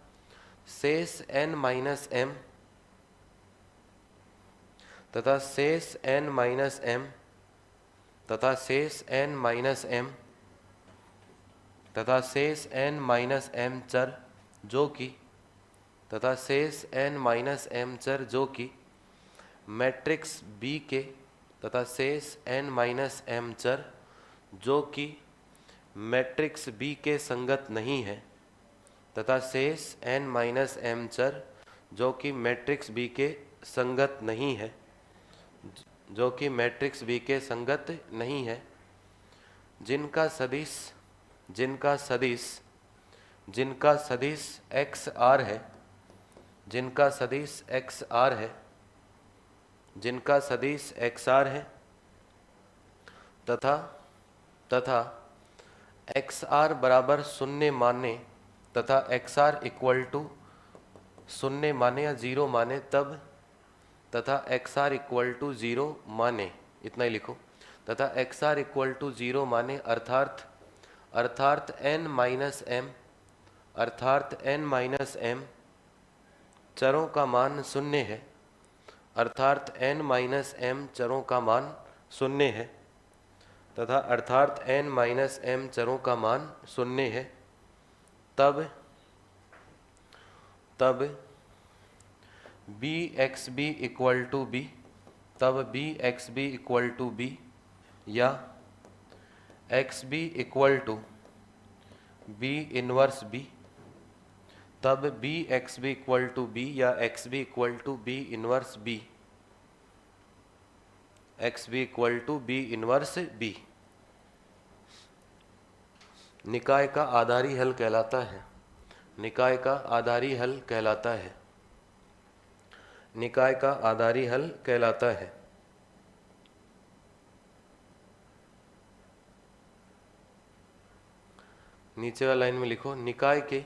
शेष n माइनस m, तथा शेष n माइनस m, तथा शेष n माइनस m, तथा शेष n माइनस m चर जो कि, तथा शेष n माइनस m चर जो कि मैट्रिक्स बी के, तथा शेष n माइनस m चर जो कि मैट्रिक्स बी के संगत नहीं है, तथा शेष n माइनस m चर जो कि मैट्रिक्स बी के संगत नहीं है, जो कि मैट्रिक्स बी के संगत नहीं है, जिनका सदिश एक्स आर है, जिनका सदिश एक्स आर है, जिनका सदिश एक्स आर है, तथा एक्स आर बराबर शून्य माने, तथा एक्स आर इक्वल टू शून्य माने या जीरो माने तब, तथा X are equal to zero माने, इतना ही लिखो, तथा X are equal to zero माने अर्थात n माइनस m, अर्थात n माइनस m चरों का मान शून्य है, अर्थात n माइनस m चरों का मान शून्य है, तथा अर्थात n माइनस m चरों का मान शून्य है, तब B X B equal to B, तब B X B equal to B, या X B equal to B inverse B, तब B X B equal to B या X B equal to B inverse B, X B equal to B inverse B निकाय का आधारी हल कहलाता है, निकाय का आधारी हल कहलाता है, निकाय का आधारी हल कहलाता है। नीचे वाला लाइन में लिखो निकाय के,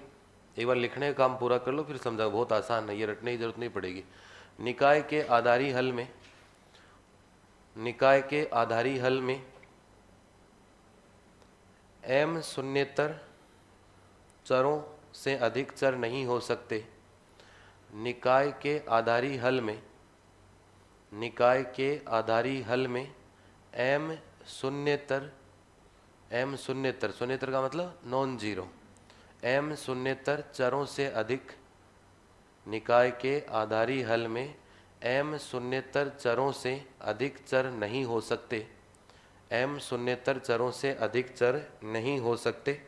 एक बार लिखने का काम पूरा कर लो फिर समझाओ, बहुत आसान है, ये रटने की जरूरत नहीं पड़ेगी। निकाय के आधारी हल में, निकाय के आधारी हल में m शून्येतर चरों से अधिक चर नहीं हो सकते। निकाय के आधारी हल में निकाय के आधारी हल में m शून्येतर शून्येतर का मतलब नॉन जीरो, m शून्येतर चरों से अधिक, निकाय के आधारी हल में m शून्येतर चरों से अधिक चर नहीं हो सकते, m शून्येतर चरों से अधिक चर नहीं हो सकते।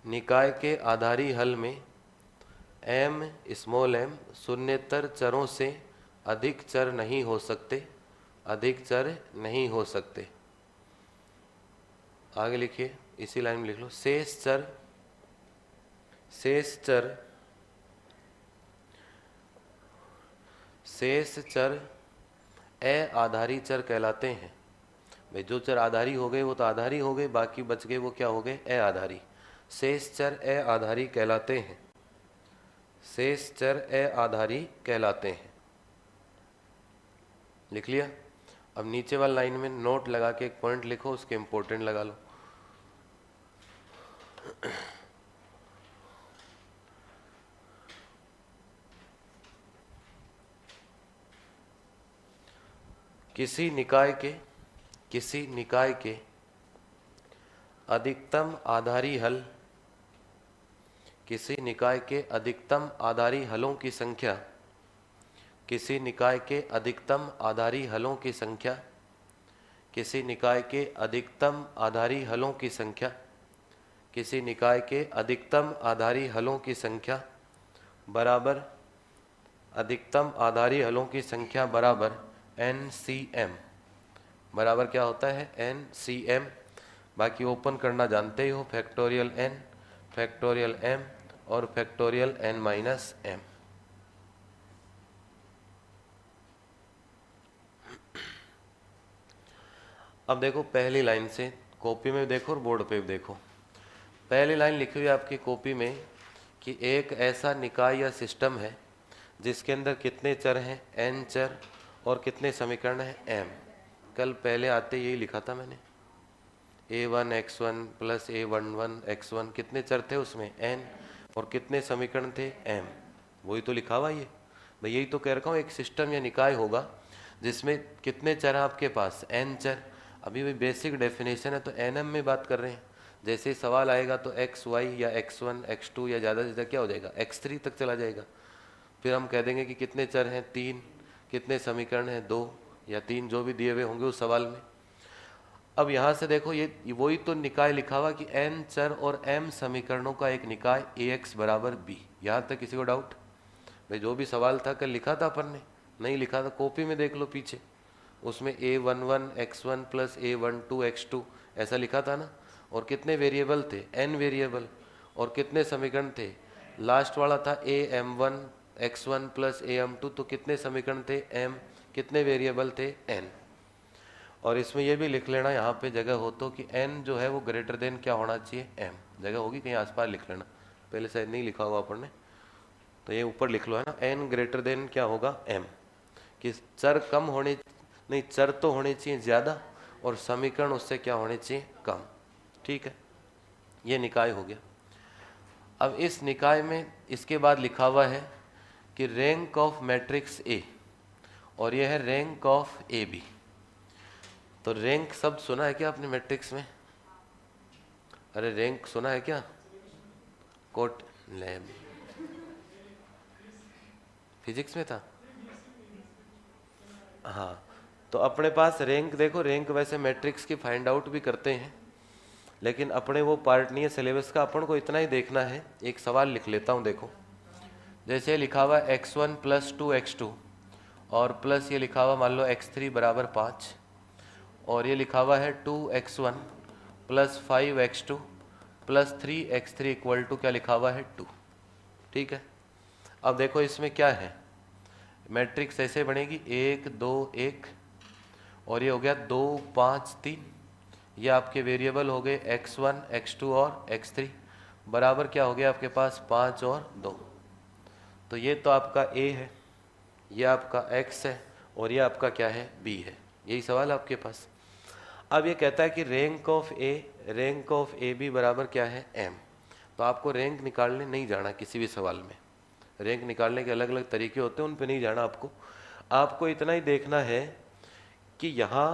निकाय के आधारी हल में m स्मॉल m शून्येतर चरों से अधिक चर नहीं हो सकते, अधिक चर नहीं हो सकते। आगे लिखिए, इसी लाइन में लिख लो, शेष चर अआधारी चर कहलाते हैं। भाई जो चर आधारी हो गए वो तो आधारी हो गए, बाकी बच गए वो क्या हो गए, अआधारी। शेष चर अआधारी कहलाते हैं, शेष चर अआधारी कहलाते हैं। लिख लिया। अब नीचे वाली लाइन में नोट लगा के एक पॉइंट लिखो, उसके इंपॉर्टेंट लगा लो। किसी निकाय के अधिकतम आधारी हल, किसी निकाय के अधिकतम आधारी हलों की संख्या, किसी निकाय के अधिकतम आधारी हलों की संख्या, किसी निकाय के अधिकतम आधारी हलों की संख्या, किसी निकाय के अधिकतम आधारी हलों की संख्या बराबर अधिकतम आधारी हलों की संख्या बराबर NCM, बराबर क्या होता है, NCM। बाकी ओपन करना जानते ही हो, फैक्टोरियल n, फैक्टोरियल m और फैक्टोरियल n-m। अब देखो पहली लाइन से, कॉपी में देखो और बोर्ड पे भी देखो। पहली लाइन लिखी हुई है आपकी कॉपी में कि एक ऐसा निकाय या सिस्टम है जिसके अंदर कितने चर हैं, n चर, और कितने समीकरण हैं, m। कल पहले आते यही लिखा था मैंने, a1 x1 plus a11 x1, कितने चर थे उसमें, n, और कितने समीकरण थे, m। वही तो लिखा हुआ ये। मैं यही तो कह रखा हूँ, एक सिस्टम या निकाय होगा जिसमें कितने चर हैं आपके पास, n चर। अभी भी बेसिक डेफिनेशन है तो nm में बात कर रहे हैं। जैसे ही सवाल आएगा तो x y या x1 x2 या ज़्यादा से ज़्यादा क्या हो जाएगा, x3 तक चला जाएगा। फिर हम कह देंगे कि कितने चर हैं, 3, कितने समीकरण हैं, 2 या 3, जो भी दिए हुए होंगे उस सवाल में। अब यहाँ से देखो, ये वही तो निकाय लिखा हुआ कि n चर और m समीकरणों का एक निकाय ax बराबर b। यहाँ तक किसी को डाउट? भाई जो भी सवाल था कल लिखा था अपन ने, नहीं लिखा था कॉपी में देख लो पीछे, उसमें a11 x1 plus a12 x2 ऐसा लिखा था ना। और कितने वेरिएबल थे, n वेरिएबल, और कितने समीकरण थे, लास्ट वाला था am1 x1 प्लस am2, तो कितने समीकरण थे, m, कितने वेरिएबल थे, n। और इसमें यह भी लिख लेना यहाँ पे जगह हो तो कि n जो है वो ग्रेटर देन क्या होना चाहिए, m। जगह होगी कहीं आसपास लिख लेना, पहले शायद नहीं लिखा हुआ अपन ने, तो ये ऊपर लिख लो है ना, n ग्रेटर देन क्या होगा, m। कि चर कम होने, नहीं चर तो होने चाहिए ज़्यादा और समीकरण उससे क्या होने चाहिए, कम। ठीक है, ये निकाय हो गया। अब इस निकाय में इसके बाद लिखा हुआ है कि रैंक ऑफ मैट्रिक्स A, और यह है रैंक ऑफ AB। तो रैंक शब्द सुना है क्या आपने मैट्रिक्स में? अरे रैंक सुना है क्या? कोट लैब फिजिक्स में था। हाँ, तो अपने पास रैंक देखो, रैंक वैसे मैट्रिक्स की फाइंड आउट भी करते हैं, लेकिन अपने वो पार्ट नहीं है सिलेबस का, अपन को इतना ही देखना है। एक सवाल लिख लेता हूँ, देखो जैसे लिखा हुआ x1 प्लस 2x2 और प्लस ये लिखा हुआ मान लो x3 बराबर 5, और ये लिखा हुआ है 2x1 plus 5x2 plus 3x3 equal to क्या लिखा हुआ है, 2। ठीक है, अब देखो इसमें क्या है, मैट्रिक्स ऐसे बनेगी 1 2 1, और ये हो गया 2 5 3। ये आपके वेरिएबल हो गए x1 x2 और x3, बराबर क्या हो गया आपके पास 5 और 2। तो ये तो आपका A है, ये आपका x है, और ये आपका क्या है, B है। यही सवाल है आपके पास। अब ये कहता है कि रैंक ऑफ ए बी बराबर क्या है, m। तो आपको रैंक निकालने नहीं जाना किसी भी सवाल में, रैंक निकालने के अलग अलग तरीके होते हैं, उन पे नहीं जाना आपको। आपको इतना ही देखना है कि यहाँ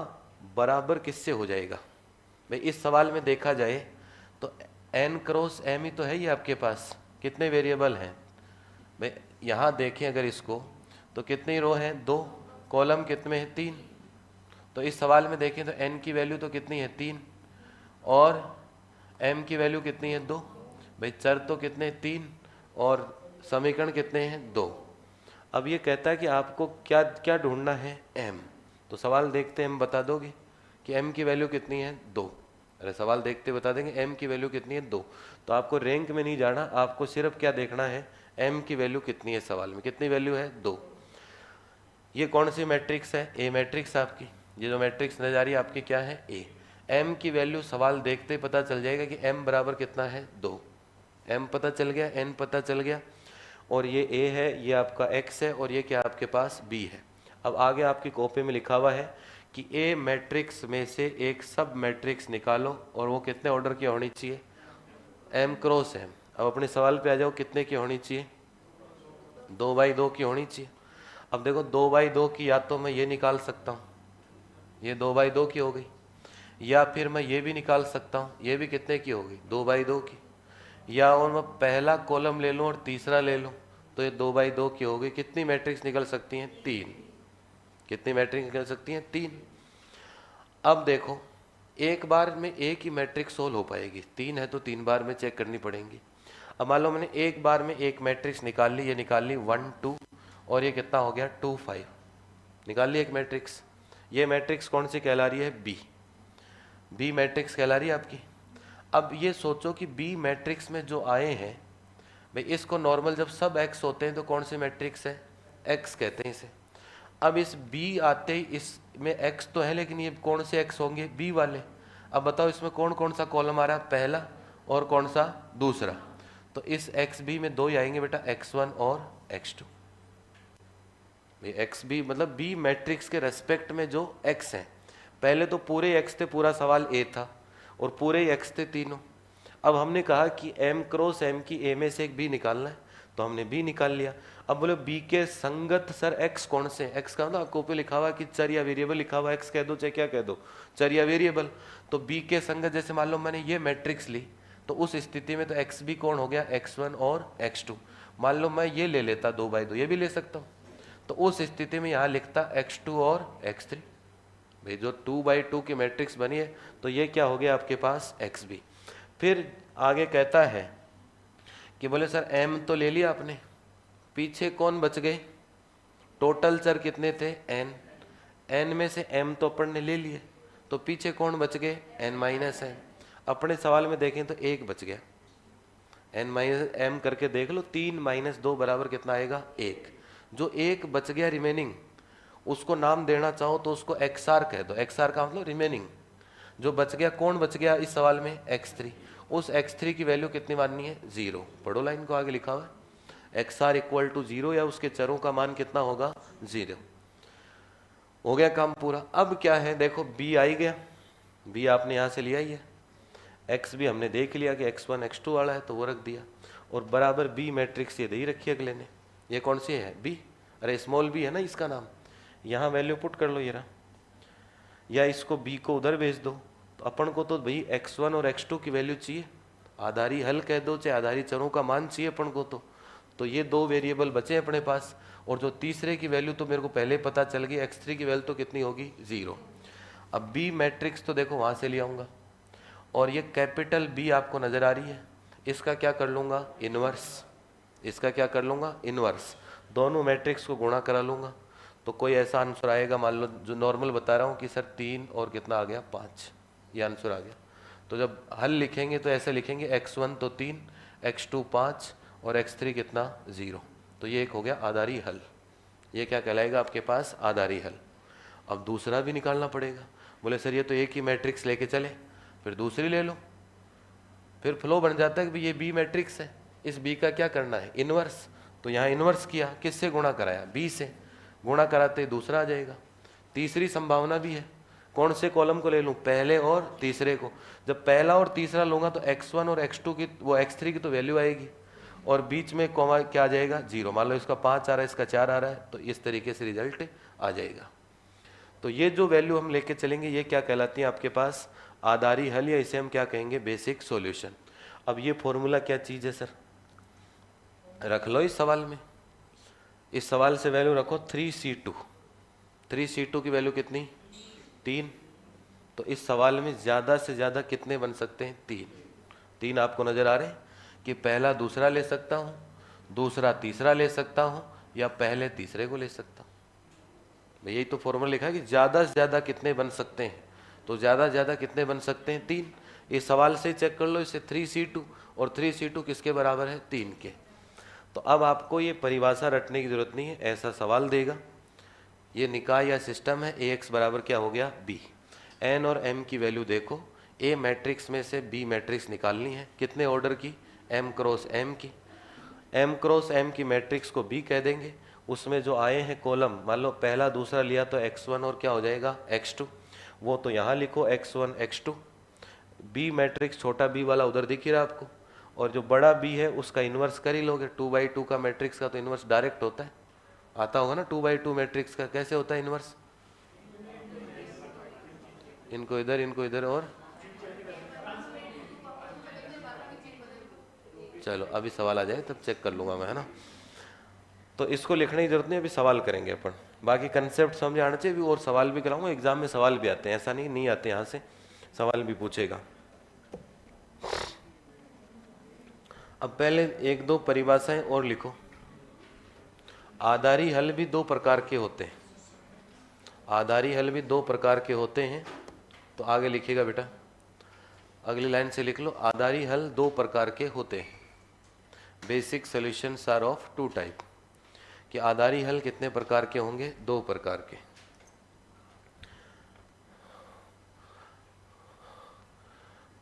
बराबर किससे हो जाएगा। भाई इस सवाल में देखा जाए तो n क्रॉस m ही तो है, ये आपके पास कितने वेरिएबल हैं। भाई यहाँ देखें अगर इसको तो कितनी रो हैं, 2, कॉलम कितने हैं, 3। तो इस सवाल में देखें तो n की वैल्यू तो कितनी है, 3, और m की वैल्यू कितनी है, 2। भाई चर तो कितने, 3, और समीकरण कितने हैं, 2। अब ये कहता है कि आपको क्या क्या ढूंढना है, m। तो सवाल देखते हैं, m बता दोगे कि m की वैल्यू कितनी है, 2। अरे सवाल देखते बता देंगे m की वैल्यू कितनी है, 2। तो आपको रैंक में नहीं जाना, आपको सिर्फ क्या देखना है, m की वैल्यू कितनी है, सवाल में कितनी वैल्यू है, 2। ये कौन सी मैट्रिक्स है, ए मैट्रिक्स आपकी। ये जो मैट्रिक्स नजर आ रही है आपकी क्या है, ए। m की वैल्यू सवाल देखते पता चल जाएगा कि m बराबर कितना है, 2। m पता चल गया, n पता चल गया, और ये a है, ये आपका x है, और ये क्या आपके पास b है। अब आगे आपकी कॉपी में लिखा हुआ है कि a मैट्रिक्स में से एक सब मैट्रिक्स निकालो, और वो कितने ऑर्डर की होनी चाहिए, m क्रॉस m। अब अपने सवाल पे आ जाओ, कितने की होनी चाहिए, 2/2 की होनी चाहिए। अब देखो 2/2 की या तो मैं ये निकाल सकता हूँ, ये 2/2 की हो गई, या फिर मैं ये भी निकाल सकता हूँ, ये भी कितने की होगी, 2/2 की। या और मैं पहला कॉलम ले लूँ और तीसरा ले लूँ तो ये 2/2 की हो गई। कितनी मैट्रिक्स निकल सकती हैं, 3। कितनी मैट्रिक्स निकल सकती हैं, 3। अब देखो एक बार में एक ही मैट्रिक्स सोल्व हो पाएगी, 3 है तो 3 बार में चेक करनी पड़ेगी। अब मान लो मैंने एक बार में एक मैट्रिक्स निकाल ली, ये निकाल ली 1 2, और ये कितना हो गया 2 5, निकाल ली एक मैट्रिक्स। ये मैट्रिक्स कौन सी कहला रही है, बी मैट्रिक्स कहला रही है आपकी। अब ये सोचो कि बी मैट्रिक्स में जो आए हैं, भाई इसको नॉर्मल जब सब एक्स होते हैं तो कौन सी मैट्रिक्स है, एक्स कहते हैं इसे। अब इस बी आते ही इसमें एक्स तो है, लेकिन ये कौन से एक्स होंगे, बी वाले। अब बताओ इसमें कौन कौन सा कॉलम आ रहा है, पहला और कौन सा, दूसरा। तो इस एक्स बी में 2 ही आएंगे बेटा, x1 और x2। एक्स बी मतलब बी मैट्रिक्स के रेस्पेक्ट में जो एक्स हैं, पहले तो पूरे एक्स थे, पूरा सवाल ए था, और पूरे ही एक्स थे तीनों। अब हमने कहा कि m क्रॉस m की a में से एक b निकालना है, तो हमने b निकाल लिया। अब बोले b के संगत सर x कौन से, x का मतलब आपको पे लिखा हुआ कि चर या वेरिएबल लिखा हुआ, x कह दो चाहे क्या कह दो, चर या वेरिएबल। तो b के संगत, जैसे मान लो मैंने ये मैट्रिक्स ली, तो उस स्थिति में तो एक्स बी कौन हो गया, x1 और x2। मान लो मैं ये ले लेता 2/2, ये भी ले सकता हूँ, तो उस स्थिति में यहाँ लिखता x2 और x3। भाई जो 2/2 की मैट्रिक्स बनी है, तो ये क्या हो गया आपके पास, xb। फिर आगे कहता है कि बोले सर m तो ले लिया आपने, पीछे कौन बच गए, टोटल चर कितने थे, n में से m तो अपन ने ले लिए, तो पीछे कौन बच गए, n-m। अपने सवाल में देखें तो एक बच गया, n-m करके देख लो, 3 - 2 बराबर कितना आएगा, 1। जो एक बच गया रिमेनिंग, उसको नाम देना चाहो तो उसको XR कह दो। XR का मतलब रिमेनिंग, जो बच गया, कौन बच गया इस सवाल में, x3। उस x3 की वैल्यू कितनी माननी है, 0। पढ़ो लाइन को, आगे लिखा हुआ है XR = 0, या उसके चरों का मान कितना होगा, 0। हो गया काम पूरा। अब क्या है, देखो b आई गया, b आपने यहाँ से लिया ही है, x भी हमने देख लिया कि x1 x2 वाला है तो वो रख दिया, और बराबर b मैट्रिक्स ये दे ही रखी है अगले ने। ये कौन सी है, b, अरे स्मॉल b है ना इसका नाम, यहाँ वैल्यू पुट कर लो ये रहा, या इसको b को उधर भेज दो। तो अपन को तो भाई x1 और x2 की वैल्यू चाहिए, आधारी हल कह दो चाहे आधारी चरों का मान चाहिए अपन को। तो ये 2 वेरिएबल बचे अपने पास, और जो तीसरे की वैल्यू तो मेरे को पहले पता चल गई, x3 की वैल्यू तो कितनी होगी, 0। अब b मैट्रिक्स तो देखो वहाँ से ले आऊँगा, और ये कैपिटल B आपको नज़र आ रही है, इसका क्या कर लूँगा, इनवर्स। इसका क्या कर लूँगा, इनवर्स। दोनों मैट्रिक्स को गुणा करा लूँगा, तो कोई ऐसा आंसर आएगा, मान लो जो नॉर्मल बता रहा हूँ कि सर 3 और कितना आ गया, 5, ये आंसर आ गया। तो जब हल लिखेंगे तो ऐसे लिखेंगे, x1 तो 3, x2 5, और x3 कितना, 0। तो ये एक हो गया आधारी हल, ये क्या कहलाएगा आपके पास, आधारी हल। अब दूसरा भी निकालना पड़ेगा। बोले सर ये तो एक ही मैट्रिक्स लेके चले, फिर दूसरी ले लो। फिर फ्लो बन जाता है कि ये बी मैट्रिक्स है, इस बी का क्या करना है, इनवर्स। तो यहाँ इनवर्स किया, किससे गुणा कराया, बी से। गुणा कराते दूसरा आ जाएगा। तीसरी संभावना भी है, कौन से कॉलम को ले लूँ, पहले और तीसरे को। जब पहला और तीसरा लूँगा तो x1 और x2 की, वो x3 की तो वैल्यू आएगी, और बीच में कॉमा क्या आ जाएगा, 0। मान लो इसका 5 आ रहा है, इसका 4 आ रहा है, तो इस तरीके से रिजल्ट आ जाएगा। तो ये जो वैल्यू हम लेके चलेंगे ये क्या कहलाती है आपके पास आधारी हल, या इसे हम क्या कहेंगे बेसिक सॉल्यूशन। अब ये फॉर्मूला क्या चीज़ है सर, रख लो इस सवाल में, इस सवाल से वैल्यू रखो 3C2। 3C2 की वैल्यू कितनी 3। तो इस सवाल में ज़्यादा से ज़्यादा कितने बन सकते हैं 3। 3 आपको नज़र आ रहे हैं कि पहला दूसरा ले सकता हूँ, दूसरा तीसरा ले सकता हूँ, या पहले तीसरे को ले सकता हूँ। यही तो फॉर्मूला लिखा है कि ज़्यादा से ज़्यादा कितने बन सकते हैं, तो ज़्यादा से ज़्यादा कितने बन सकते हैं 3। इस सवाल से चेक कर लो इसे 3C2, और 3C2 किसके बराबर है 3 के। तो अब आपको ये परिभाषा रटने की जरूरत नहीं है, ऐसा सवाल देगा, ये निकाय या सिस्टम है। Ax बराबर क्या हो गया B। n और m की वैल्यू देखो, A मैट्रिक्स में से B मैट्रिक्स निकालनी है, कितने ऑर्डर की m क्रॉस m की। m क्रॉस m की मैट्रिक्स को B कह देंगे, उसमें जो आए हैं कॉलम, मान लो पहला दूसरा लिया तो x1 और क्या हो जाएगा x2, वो तो यहाँ लिखो x1 x2। B मैट्रिक्स छोटा b वाला उधर दिख ही रहा आपको, और जो बड़ा B है उसका इन्वर्स कर ही लोगे। 2/2 का मैट्रिक्स का तो इन्वर्स डायरेक्ट होता है, आता होगा ना 2/2 मैट्रिक्स का कैसे होता है इन्वर्स, इनको इधर और चलो अभी सवाल आ जाए तब चेक कर लूंगा मैं, है ना। तो इसको लिखने की जरूरत नहीं, अभी सवाल करेंगे अपन, बाकी कंसेप्ट समझ आना चाहिए भी, और सवाल भी कराऊंगा, एग्जाम में सवाल भी आते हैं, ऐसा नहीं आते, यहाँ से सवाल भी पूछेगा। अब पहले एक दो परिभाषाएं और लिखो। आधारी हल भी दो प्रकार के होते हैं, आधारी हल भी दो प्रकार के होते हैं। तो आगे लिखिएगा बेटा, अगली लाइन से लिख लो, आधारी हल दो प्रकार के होते हैं। Basic solutions are of 2 type, कि आधारी हल कितने प्रकार के होंगे 2 प्रकार के।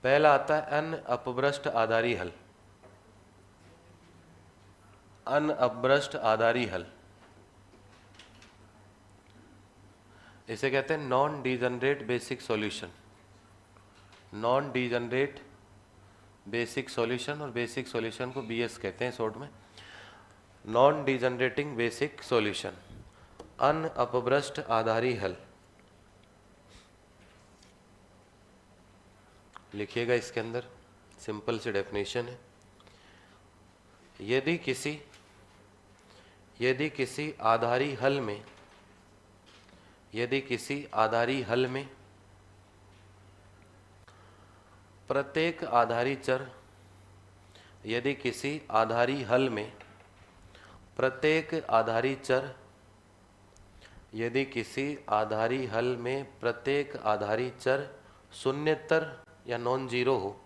पहला आता है अनअपभ्रष्ट आधारी हल। अनअपभ्रष्ट आधारी हल इसे कहते हैं non degenerate basic solution. Non degenerate basic solution, और बेसिक सॉल्यूशन को BS कहते हैं शॉर्ट में, नॉन डिजनरेटिंग बेसिक सॉल्यूशन, अनअपभ्रष्ट आधारी हल। लिखिएगा इसके अंदर सिंपल सी डेफिनेशन है, यदि किसी आधारी हल में, यदि किसी आधारी हल में प्रत्येक आधारी चर, यदि किसी आधारी हल में प्रत्येक आधारी चर, यदि किसी आधारी हल में प्रत्येक आधारी चर शून्येतर या नॉन जीरो हो,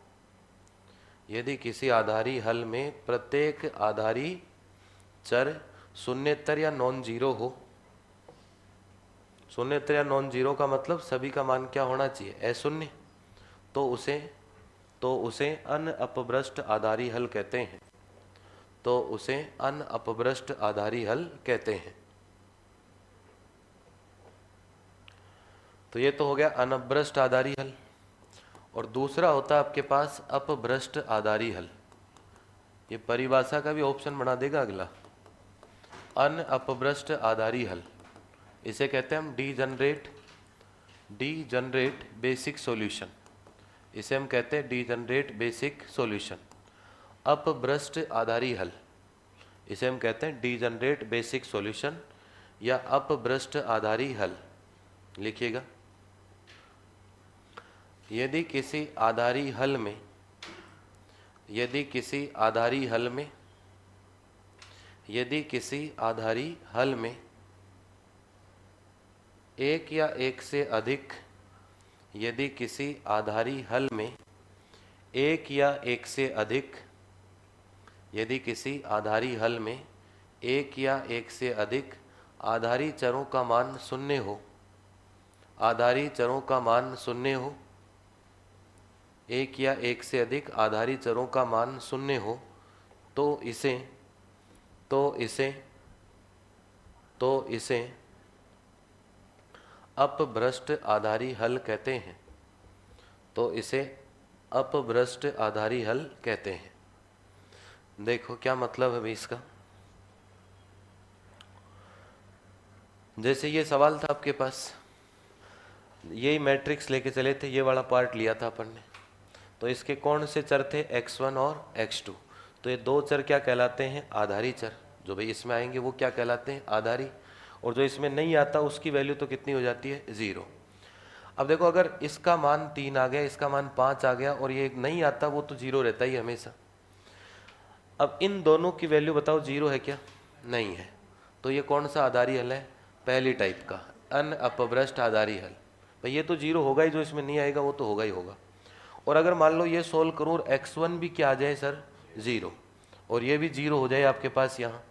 यदि किसी आधारी हल में प्रत्येक आधारी चर शून्येतर या नॉन जीरो हो। शून्येतर या नॉन जीरो का मतलब सभी का मान क्या होना चाहिए अशून्य, तो उसे अनअपभ्रष्ट आधारी हल कहते हैं, तो उसे अनअपभ्रष्ट आधारी हल कहते हैं। तो ये तो हो गया अनभ्रष्ट आधारी हल, और दूसरा होता है आपके पास अपभ्रष्ट आधारी हल। ये परिभाषा का भी ऑप्शन बना देगा अगला, अनअपभ्रष्ट आधारी हल, इसे कहते हैं हम डीजनरेट बेसिक सॉल्यूशन, इसे हम कहते हैं डीजनरेट बेसिक सॉल्यूशन। अपभ्रष्ट आधारी हल, इसे हम कहते हैं डीजनरेट बेसिक सॉल्यूशन या अपभ्रष्ट आधारी हल। लिखिएगा, यदि किसी आधारी हल में, यदि किसी आधारी हल में, यदि किसी आधारी हल में एक या एक से अधिक, यदि किसी आधारी हल में एक या एक से अधिक, यदि किसी आधारी हल में एक या एक से अधिक आधारी चरों का मान शून्य हो, आधारी चरों का मान शून्य हो, एक या एक से अधिक आधारी चरों का मान शून्य हो, तो इसे अपभ्रष्ट आधारी हल कहते हैं, तो इसे अपभ्रष्ट आधारी हल कहते हैं। देखो क्या मतलब है भाई इसका, जैसे ये सवाल था आपके पास, यही मैट्रिक्स लेके चले थे, ये वाला पार्ट लिया था अपन ने। तो इसके कौन से चर थे, x1 और x2। तो ये दो चर क्या कहलाते हैं, आधारी चर। जो भाई इसमें आएंगे वो क्या कहलाते हैं, आधारी। और जो इसमें नहीं आता उसकी वैल्यू तो कितनी हो जाती है, 0। अब देखो, अगर इसका मान 3 आ गया, इसका मान 5 आ गया और ये नहीं आता, वो तो 0 रहता ही हमेशा। अब इन दोनों की वैल्यू बताओ 0 है क्या, नहीं है। तो ये कौन सा आधारी हल है, पहली टाइप का अनअपभ्रष्ट आधारी हल। भाई ये तो 0 होगा ही, जो इसमें नहीं आएगा वो तो होगा ही होगा। और अगर मान लो ये सोल्व करूँ और x1 भी क्या आ जाए सर, 0, और ये भी 0 हो जाए आपके पास यहाँ,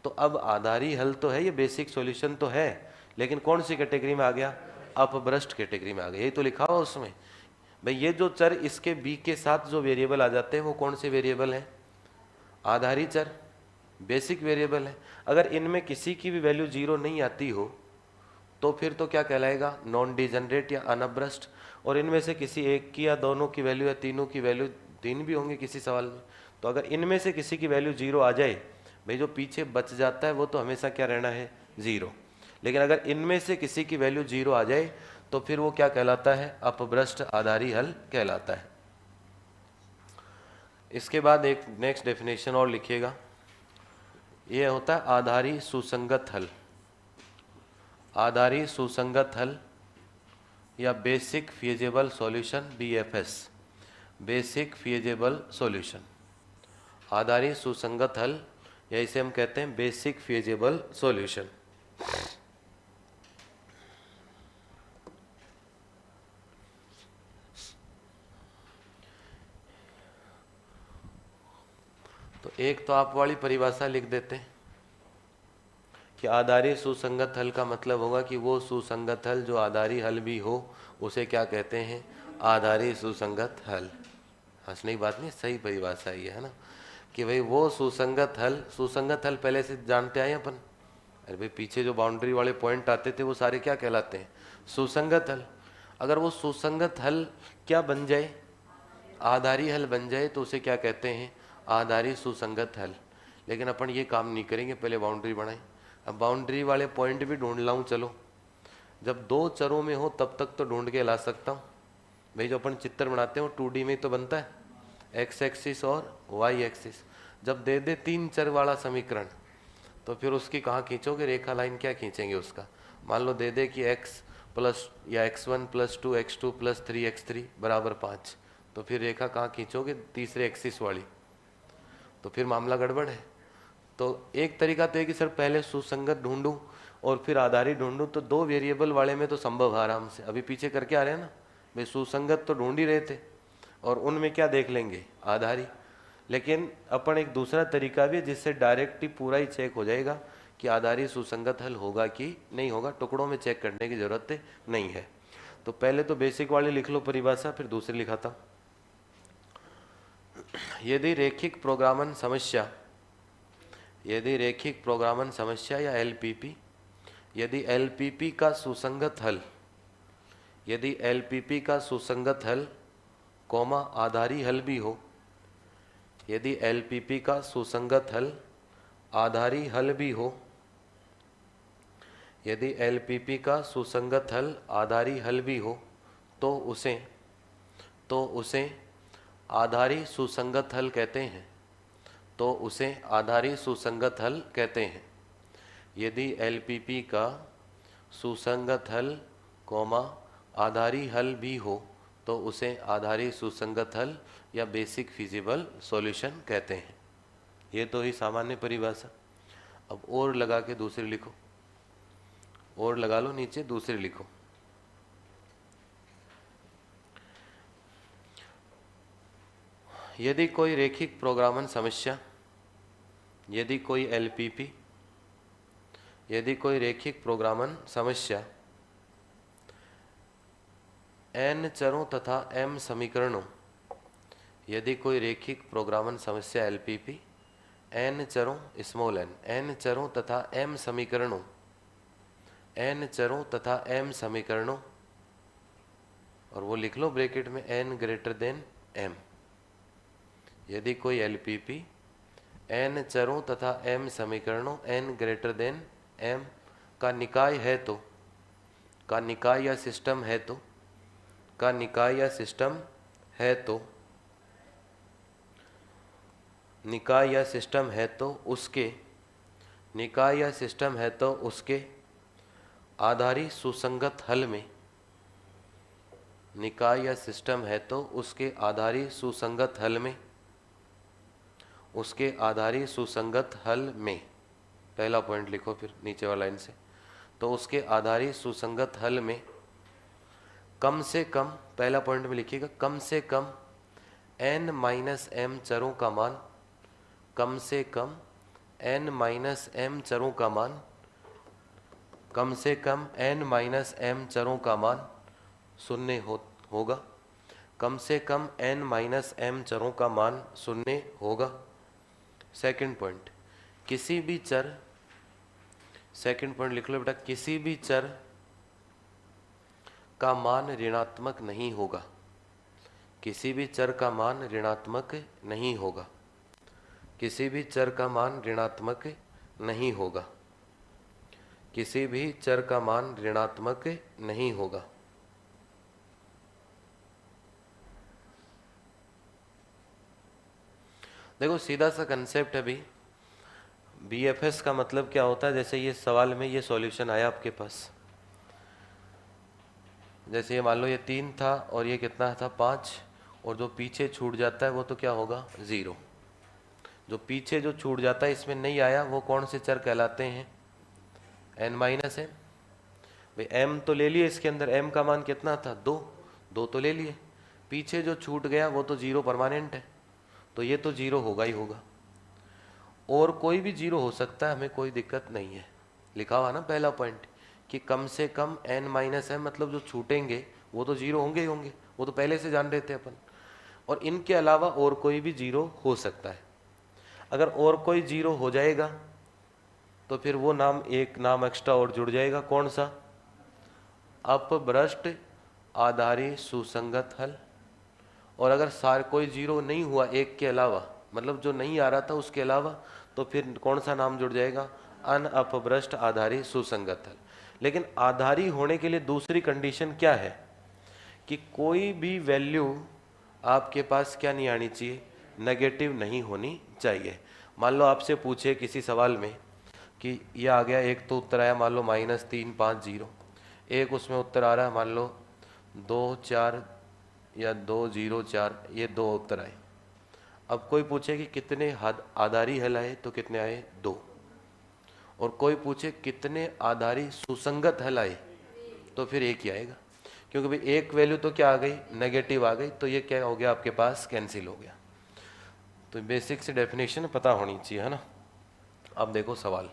तो अब आधारी हल तो है, ये बेसिक सॉल्यूशन तो है, लेकिन कौन सी कैटेगरी में आ गया, अपभ्रष्ट कैटेगरी में आ गया। यही तो लिखा हुआ उसमें। भाई ये जो चर इसके b के साथ जो वेरिएबल आ जाते हैं वो कौन से वेरिएबल हैं, आधारी चर, बेसिक वेरिएबल है। अगर इनमें किसी की भी वैल्यू 0 नहीं आती हो तो फिर तो क्या कहलाएगा, नॉन डिजनरेट या अनभ्रष्ट। और इनमें से किसी एक की या दोनों की वैल्यू या तीनों की वैल्यू, 3 भी होंगे किसी सवाल में, तो अगर इनमें से किसी की वैल्यू 0 आ जाए, भाई जो पीछे बच जाता है वो तो हमेशा क्या रहना है, 0। लेकिन अगर इनमें से किसी की वैल्यू 0 आ जाए तो फिर वो क्या कहलाता है, अपभ्रष्ट आधारी हल कहलाता है। इसके बाद एक नेक्स्ट डेफिनेशन और लिखिएगा, ये होता है आधारी सुसंगत हल। आधारी सुसंगत हल या basic feasible solution, BFS, basic feasible solution. आधारी सुसंगत हल, या इसे हम कहते हैं बेसिक फिजिबल सॉल्यूशन। तो एक तो आप वाली परिभाषा लिख देते हैं कि आधारी सुसंगत हल का मतलब होगा कि वो सुसंगत हल जो आधारी हल भी हो उसे क्या कहते हैं, आधारी सुसंगत हल। हंसने की बात नहीं, सही परिभाषा ये है ना, कि भाई वो सुसंगत हल, सुसंगत हल पहले से जानते आए अपन। अरे भाई पीछे जो बाउंड्री वाले पॉइंट आते थे वो सारे क्या कहलाते हैं, सुसंगत हल। अगर वो सुसंगत हल क्या बन जाए, आधारी हल बन जाए, तो उसे क्या कहते हैं, आधारी सुसंगत हल। लेकिन अपन ये काम नहीं करेंगे, पहले बाउंड्री बनाएं। अब बाउंड्री वाले पॉइंट भी ढूंढ लाऊं, चलो। जब दो चरों में हो तब तक तो ढूंढ के ला सकता हूँ। भाई जो अपन चित्र बनाते हैं वो 2D में तो बनता है, एक्स एक्सिस और वाई एक्सिस। जब दे दे 3 चर वाला समीकरण, तो फिर उसकी कहाँ खींचोगे, रेखा लाइन क्या खींचेंगे उसका। मान लो दे दे कि x प्लस या x1 plus 2 x2 plus 3 x3 बराबर 5, तो फिर रेखा कहाँ खींचोगे, तीसरे एक्सिस वाली। तो फिर मामला गड़बड़ है। तो एक तरीका तो है कि सर पहले सुसंगत ढूंढूं और फिर आधारी ढूंढूं, तो 2 वेरिएबल वाले में तो संभव है आराम से। अभी पीछे करके आ रहे हैं ना भाई, सुसंगत तो ढूंढ ही रहे थे और उनमें क्या देख लेंगे, आधारी। लेकिन अपन एक दूसरा तरीका भी है जिससे डायरेक्ट ही पूरा ही चेक हो जाएगा कि आधारी सुसंगत हल होगा कि नहीं होगा, टुकड़ों में चेक करने की जरूरत नहीं है। तो पहले तो बेसिक वाली लिख लो परिभाषा, फिर दूसरी लिखाता हूं। यदि रैखिक प्रोग्रामन समस्या, यदि रैखिक प्रोग्रामन समस्या या LPP, यदि LPP का सुसंगत हल, यदि LPP का सुसंगत हल कौमा आधारी हल भी हो, यदि LPP का सुसंगत हल आधारी हल भी हो, यदि LPP का सुसंगत हल आधारी हल भी हो, तो उसे आधारी सुसंगत हल कहते हैं, तो उसे आधारी सुसंगत हल कहते हैं। यदि LPP का सुसंगत हल कौमा आधारी हल भी हो तो उसे आधारी सुसंगत हल या बेसिक फिजिबल सॉल्यूशन कहते हैं। ये तो ही सामान्य परिभाषा। अब और लगा के दूसरी लिखो, और लगा लो नीचे, दूसरी लिखो। यदि कोई रैखिक प्रोग्रामन समस्या, यदि कोई LPP, यदि कोई रैखिक प्रोग्रामन समस्या n चरों तथा m समीकरणों, यदि कोई रैखिक प्रोग्रामन समस्या LPP n चरों स्मॉल n चरों तथा m समीकरणों, n चरों तथा m समीकरणों, और वो लिख लो ब्रैकेट में n ग्रेटर देन m। यदि कोई LPP n चरों तथा m समीकरणों n ग्रेटर देन m का निकाय है तो, का निकाय या सिस्टम है तो, का निकाय या सिस्टम है तो, निकाय या सिस्टम है तो उसके, निकाय या सिस्टम है तो उसके आधारी सुसंगत हल में, निकाय या सिस्टम है तो उसके आधारी सुसंगत हल में, उसके आधारी सुसंगत हल में, पहला पॉइंट लिखो फिर नीचे वाला लाइन से, तो उसके आधारी सुसंगत हल में कम से कम, पहला पॉइंट में लिखिएगा कम से कम n माइनस एम चरों का मान, कम से कम n माइनस एम चरों का मान, कम से कम n माइनस एम चरों का मान शून्य होगा, कम से कम n माइनस एम चरों का मान शून्य होगा। सेकंड पॉइंट, किसी भी चर, सेकंड पॉइंट लिख लो बेटा, किसी भी चर का मान ऋणात्मक नहीं होगा, किसी भी चर का मान ऋणात्मक नहीं होगा, किसी भी चर का मान ऋणात्मक नहीं होगा, किसी भी चर का मान ऋणात्मक नहीं होगा। देखो सीधा सा कंसेप्ट है भी, BFS का मतलब क्या होता है, जैसे ये सवाल में ये सॉल्यूशन आया आपके पास, जैसे ये मान लो ये 3 था और ये कितना था 5, और जो पीछे छूट जाता है वो तो क्या होगा 0। जो पीछे जो छूट जाता है इसमें नहीं आया वो कौन से चर कहलाते हैं, n माइनस एम। भाई m तो ले लिए, इसके अंदर m का मान कितना था 2, 2 तो ले लिए, पीछे जो छूट गया वो तो 0 परमानेंट है, तो ये तो 0 होगा ही होगा। और कोई भी 0 हो सकता है, हमें कोई दिक्कत नहीं है, लिखा हुआ ना पहला पॉइंट कि कम से कम n माइनस एम, मतलब जो छूटेंगे वो तो 0 होंगे ही होंगे, वो तो पहले से जान रहे थे अपन। और इनके अलावा और कोई भी 0 हो सकता है। अगर और कोई 0 हो जाएगा तो फिर वो नाम, एक नाम एक्स्ट्रा और जुड़ जाएगा, कौन सा, अपभ्रष्ट आधारी सुसंगत हल। और अगर सार कोई 0 नहीं हुआ एक के अलावा, मतलब जो नहीं आ रहा था उसके अलावा, तो फिर कौन सा नाम जुड़ जाएगा, अनअपभ्रष्ट आधारी सुसंगत हल। लेकिन आधारी होने के लिए दूसरी कंडीशन क्या है कि कोई भी वैल्यू आपके पास क्या नहीं आनी चाहिए, नेगेटिव नहीं होनी चाहिए। मान लो आपसे पूछे किसी सवाल में कि ये आ गया, एक तो उत्तर आया मान लो -350, एक उसमें उत्तर आ रहा है मान लो 24 या 204, ये 2 उत्तर आए। अब कोई पूछे कि कितने आधारी हल आए, तो कितने आए 2। और कोई पूछे कितने आधारी सुसंगत हल आए, तो फिर एक ही आएगा, क्योंकि भाई एक वैल्यू तो क्या आ गई, नेगेटिव आ गई, तो ये क्या हो गया आपके पास, कैंसिल हो गया। तो बेसिक से डेफिनेशन पता होनी चाहिए, है ना। अब देखो सवाल,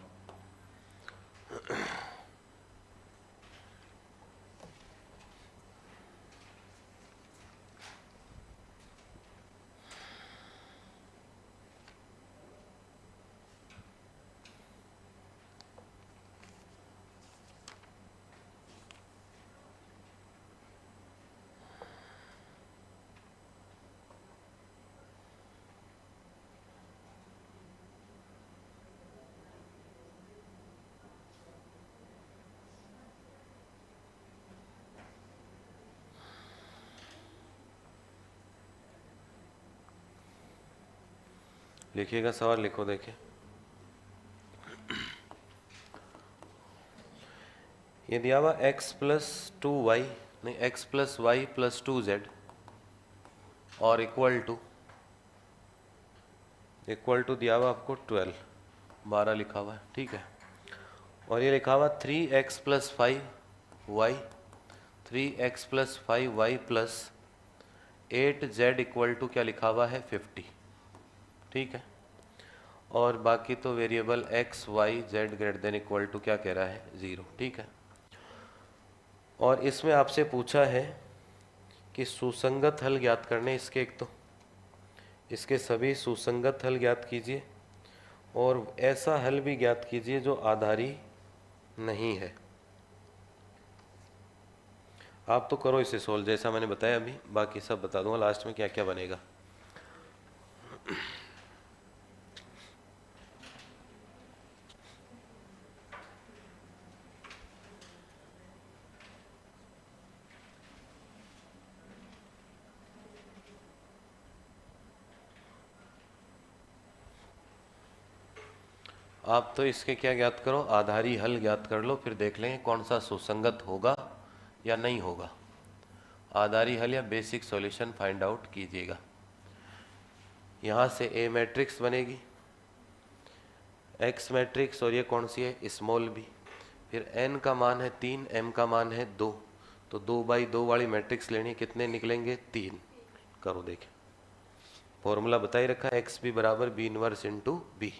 लिखिएगा सवाल, लिखो देखिए। ये दिया हुआ x+2y, नहीं x+y+2z और इक्वल टू दिया हुआ आपको 12 लिखा हुआ है, ठीक है। और ये लिखा हुआ 3x+5y, 3x+5y+8z इक्वल टू क्या लिखा हुआ है 50, ठीक है। और बाकी तो variable x y z greater than equal to क्या कह रहा है 0, ठीक है। और इसमें आपसे पूछा है कि सुसंगत हल ज्ञात करने इसके, एक तो इसके सभी सुसंगत हल ज्ञात कीजिए और ऐसा हल भी ज्ञात कीजिए जो आधारी नहीं है। आप तो करो इसे सोल्व जैसा मैंने बताया अभी, बाकी सब बता दूंगा लास्ट में क्या क्या बनेगा। आप तो इसके क्या ज्ञात करो, आधारी हल ज्ञात कर लो, फिर देख लेंगे कौन सा सुसंगत होगा या नहीं होगा। आधारी हल या बेसिक सॉल्यूशन फाइंड आउट कीजिएगा। यहाँ से ए मैट्रिक्स बनेगी, एक्स मैट्रिक्स, और ये कौन सी है, स्मॉल बी। फिर एन का मान है 3, एम का मान है 2, तो 2/2 वाली मैट्रिक्स लेनी, कितने निकलेंगे 3। करो देखें, फॉर्मूला बताई रखा है, एक्स बी बराबर बी इनवर्स इंटू बी।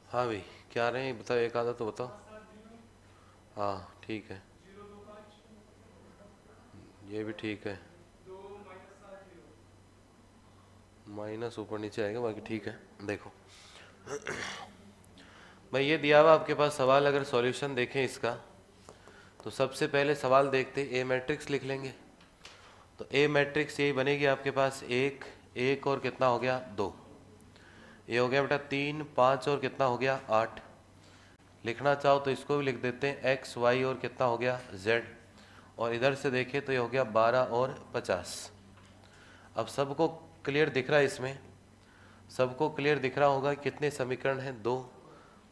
हाँ भाई, क्या रहे हैं बताओ, एक आधा तो बताओ। हाँ ठीक है, ये भी ठीक है, माइनस ऊपर नीचे आएगा, बाकी ठीक है। देखो भाई ये दिया हुआ आपके पास सवाल, अगर सॉल्यूशन देखें इसका तो सबसे पहले सवाल देखते ए मैट्रिक्स लिख लेंगे। तो ए मैट्रिक्स यही बनेगी आपके पास, एक एक और कितना हो गया 2, ये हो गया बेटा 3 5 और कितना हो गया 8। लिखना चाहो तो इसको भी लिख देते हैं एक्स वाई और कितना हो गया जेड, और इधर से देखें तो ये हो गया 12 और 50। अब सबको क्लियर दिख रहा है, इसमें सबको क्लियर दिख रहा होगा कितने समीकरण हैं 2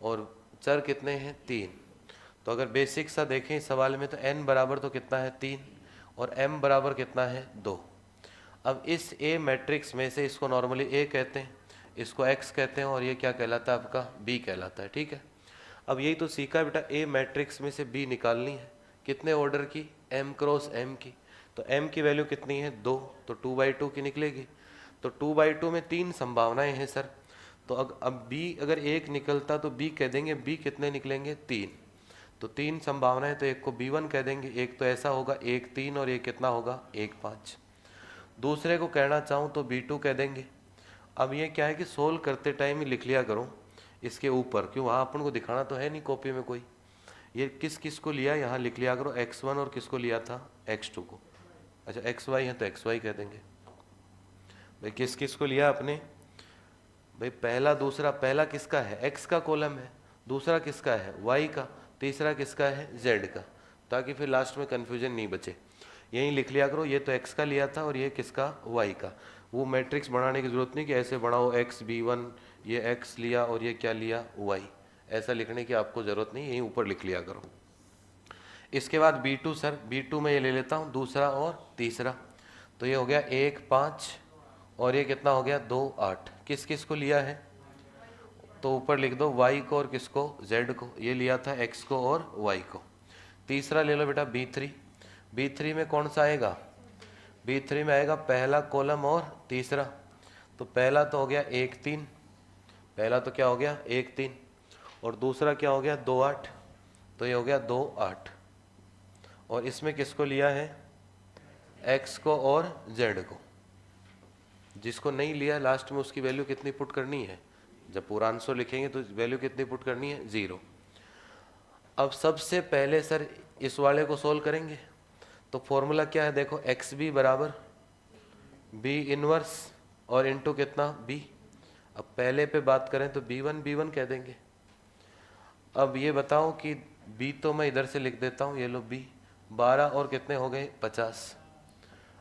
और चर कितने हैं 3। तो अगर बेसिक सा देखें इस सवाल में तो n बराबर तो कितना है 3 और m बराबर कितना है 2। अब इस a मैट्रिक्स में से इसको नॉर्मली a कहते हैं, इसको x कहते हैं, और ये क्या कहलाता है आपका b कहलाता है, ठीक है। अब यही तो सीखा बेटा, a मैट्रिक्स में से b निकालनी है, कितने ऑर्डर की, m क्रॉस m की। तो m की वैल्यू कितनी है 2, तो 2/2 की निकलेगी। तो 2/2 में 3 संभावनाएं हैं सर। तो अब b अगर 1 निकलता तो b कह देंगे, b कितने निकलेंगे 3। तो 3 संभावनाएं, तो एक को b1 कह देंगे, एक तो ऐसा होगा 1 3 और एक कितना होगा 1 5। दूसरे को कहना चाहूँ तो b2 कह देंगे। अब ये क्या है कि सोल्व करते टाइम ही लिख लिया करो इसके ऊपर, क्यों वहाँ अपन को दिखाना तो है नहीं कॉपी में कोई। ये किस किस को लिया यहाँ लिख लिया करो, x1 और किसको लिया था x2 को। अच्छा xy है तो xy कह देंगे। भाई किस किस को लिया आपने, भाई पहला दूसरा, पहला किसका है x का कॉलम है, दूसरा किसका है y का, तीसरा किसका है z का, ताकि फिर लास्ट में कन्फ्यूजन नहीं बचे। यहीं लिख लिया करो, ये तो x का लिया था और ये किसका y का। वो मैट्रिक्स बनाने की जरूरत नहीं कि ऐसे बनाओ x b1 ये x लिया और ये क्या लिया y, ऐसा लिखने की आपको ज़रूरत नहीं, यहीं ऊपर लिख लिया करो। इसके बाद b2 सर, b2 में ये ले लेता हूँ दूसरा और तीसरा, तो ये हो गया 1 5 और ये कितना हो गया 2 8। किस किस को लिया है, तो ऊपर लिख दो y को और किसको z को, ये लिया था x को और y को। तीसरा ले लो बेटा b3, b3 में कौन सा आएगा, b3 में आएगा पहला कॉलम और तीसरा। तो पहला तो हो गया 1 3, पहला तो क्या हो गया 1 3, और दूसरा क्या हो गया 2 8, तो ये हो गया 2 8। और इसमें किसको लिया है, x को और z को। जिसको नहीं लिया लास्ट में उसकी वैल्यू कितनी पुट करनी है, जब पूरा आंसर लिखेंगे तो वैल्यू कितनी पुट करनी है 0। अब सबसे पहले सर इस वाले को सोल्व करेंगे, तो फॉर्मूला क्या है देखो, एक्स बी बराबर बी इनवर्स और इंटू कितना बी। अब पहले पे बात करें तो b1 कह देंगे। अब ये बताओ कि b तो मैं इधर से लिख देता हूँ, ये लो b 12 और कितने हो गए 50।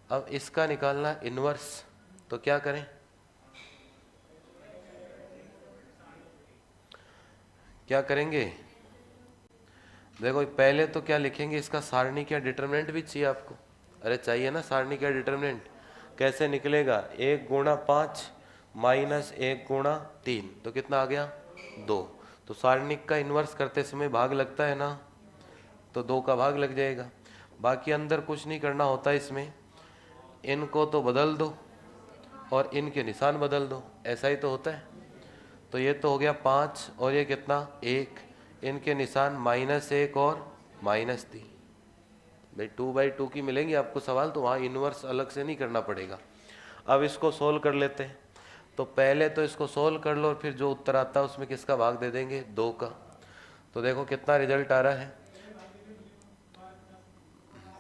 अब इसका निकालना इनवर्स, तो क्या करें, क्या करेंगे, देखो पहले तो क्या लिखेंगे, इसका सारणी क्या डिटरमिनेंट भी चाहिए आपको, अरे चाहिए ना सारणी क्या डिटरमिनेंट। कैसे निकलेगा, 1 गुणा 5 माइनस 1 गुणा 3, तो कितना आ गया 2। तो सारणिक का इन्वर्स करते समय भाग लगता है ना, तो 2 का भाग लग जाएगा। बाकी अंदर कुछ नहीं करना होता इसमें, इनको तो बदल दो और इनके निशान बदल दो, ऐसा ही तो होता है। तो ये तो हो गया 5 और ये कितना 1, इनके निशान -1 और -3। भाई 2/2 की मिलेंगी आपको सवाल, तो वहाँ इन्वर्स अलग से नहीं करना पड़ेगा। अब इसको सोल्व कर लेते हैं, तो पहले तो इसको सोल्व कर लो और फिर जो उत्तर आता है उसमें किसका भाग दे देंगे 2 का। तो देखो कितना रिजल्ट आ रहा है,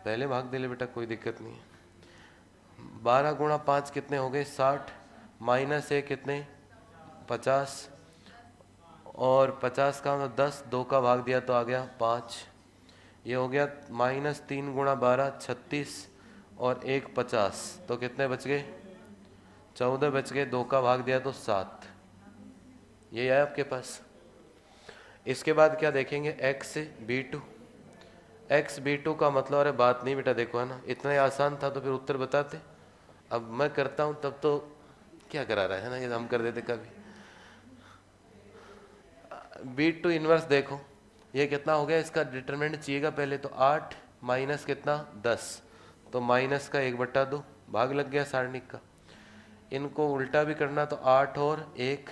पहले भाग दे ले बेटा कोई दिक्कत नहीं है। 12 गुणा 5 कितने हो गए 60, -1 कितने 50, और 50 का मतलब 10, 2 का भाग दिया तो आ गया 5। ये हो गया -3 गुणा 12 36 और 1 50, तो कितने बच गए 14 बच गए, 2 का भाग दिया तो 7। ये है आपके पास। इसके बाद क्या देखेंगे, x b2, x b2 का मतलब, अरे बात नहीं बेटा देखो है ना, इतना ही आसान था तो फिर उत्तर बताते। अब मैं करता हूँ तब तो क्या करा रहा है ना, ये हम कर देते कभी। b2 इनवर्स देखो, ये कितना हो गया, इसका डिटरमिनेंट चाहिएगा पहले, तो 8 माइनस कितना 10, तो माइनस का 1/2 भाग लग गया सारणिक का। इनको उल्टा भी करना तो 8 और 1,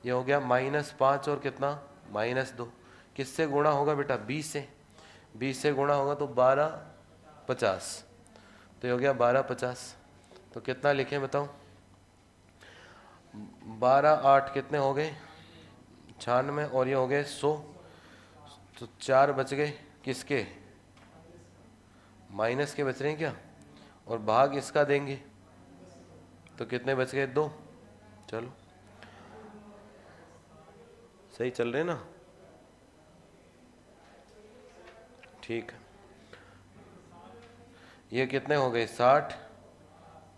ये हो गया -5 और कितना -2। किससे गुणा होगा बेटा 20 से, 20 से गुणा होगा तो 12 50, तो ये हो गया 12 50। तो कितना लिखें बताओ, 12 8 कितने हो गए 96 और ये हो गए 100, तो 4 बच गए किसके, माइनस के बच रहे हैं क्या, और भाग इसका देंगे तो कितने बच गए 2। चलो सही चल रहे ना, ठीक है। ये कितने हो गए 60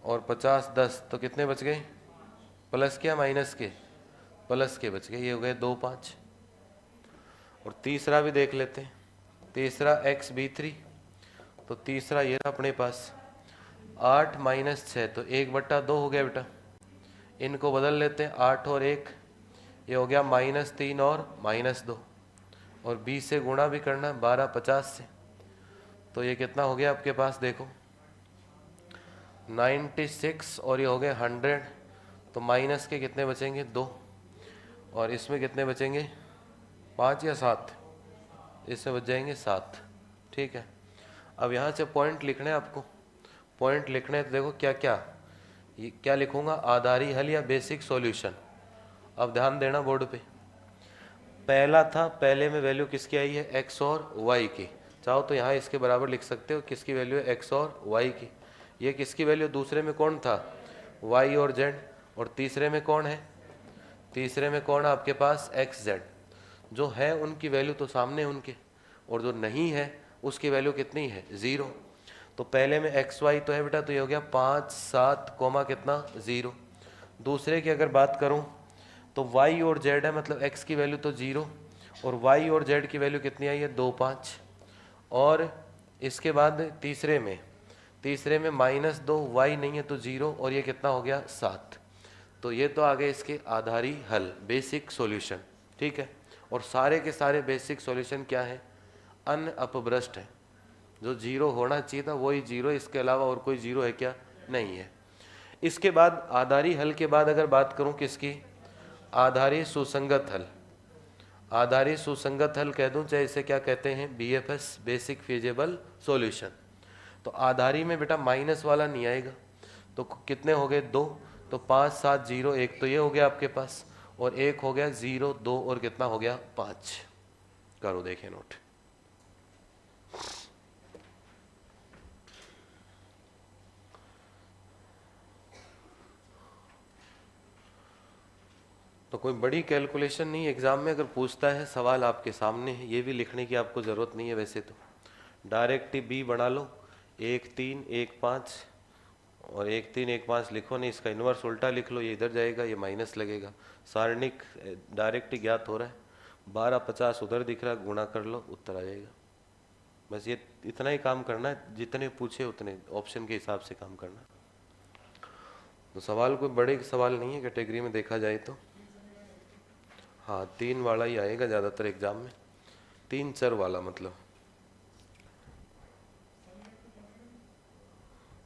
और 50 10, तो कितने बच गए, प्लस क्या माइनस के, प्लस के बच गए, ये हो गए 2 5। और तीसरा भी देख लेते हैं, तीसरा XB3, तो तीसरा ये रहा अपने पास 8 माइनस 6, तो 1/2 हो गया बेटा, इनको बदल लेते हैं 8 और 1, ये हो गया -3 और -2, और 20 से गुणा भी करना 12 50 से, तो ये कितना हो गया आपके पास देखो 96, और ये हो गए 100, तो माइनस के कितने बचेंगे 2, और इसमें कितने बचेंगे 5 या 7, इसमें बच जाएंगे 7, ठीक है। अब यहाँ से पॉइंट लिखने हैं आपको, पॉइंट लिखने हैं, तो देखो क्या क्या, ये क्या लिखूंगा, आधारी हल या बेसिक सॉल्यूशन। अब ध्यान देना बोर्ड पे, पहला था, पहले में वैल्यू किसकी आई है, x और y की, चाहो तो यहाँ इसके बराबर लिख सकते हो, किसकी वैल्यू है x और y की, ये किसकी वैल्यू, दूसरे में कौन था y और z, और तीसरे में कौन है, तीसरे में कौन है आपके पास x z, जो है उनकी वैल्यू तो सामने उनके, और जो नहीं है उसकी वैल्यू कितनी है 0। तो पहले में एक्स वाई तो है बेटा, तो ये हो गया 5 7 कोमा कितना 0। दूसरे की अगर बात करूं तो y और z है, मतलब x की वैल्यू तो 0, और y और z की वैल्यू कितनी आई है 2 5। और इसके बाद तीसरे में -2, y नहीं है तो 0, और ये कितना हो गया 7। तो ये तो आ गए इसके आधारी हल, बेसिक सॉल्यूशन, ठीक है। और सारे के सारे बेसिक सॉल्यूशन क्या है, अनअपभ्रष्ट है, जो 0 होना चाहिए था वही 0, इसके अलावा और कोई 0 है क्या, नहीं है। इसके बाद आधारी हल के बाद अगर बात करूं किसकी, आधारी सुसंगत हल, आधारी सुसंगत हल कह दूं, चाहे इसे क्या कहते हैं BFS, बेसिक फीजिबल सॉल्यूशन। तो आधारी में बेटा माइनस वाला नहीं आएगा, तो कितने हो गए 2, तो 5 7 0 1, तो ये हो गया आपके पास, और एक हो गया 0 2, और कितना हो गया 5। करो देखें नोट। तो कोई बड़ी कैलकुलेशन नहीं, एग्जाम में अगर पूछता है सवाल आपके सामने है, ये भी लिखने की आपको ज़रूरत नहीं है, वैसे तो डायरेक्ट ही बी बना लो, 1 3 1 5, और 1 3 1 5 लिखो नहीं, इसका इन्वर्स उल्टा लिख लो, ये इधर जाएगा, ये माइनस लगेगा, सारणिक डायरेक्ट ही ज्ञात हो रहा है, 12 50 उधर दिख रहा है, गुणा कर लो उत्तर आ जाएगा। बस ये इतना ही काम करना है, जितने पूछे उतने ऑप्शन के हिसाब से काम करना। तो सवाल कोई बड़े सवाल नहीं है कैटेगरी में देखा जाए तो, हाँ 3 वाला ही आएगा ज़्यादातर एग्जाम में, 3 चर वाला, मतलब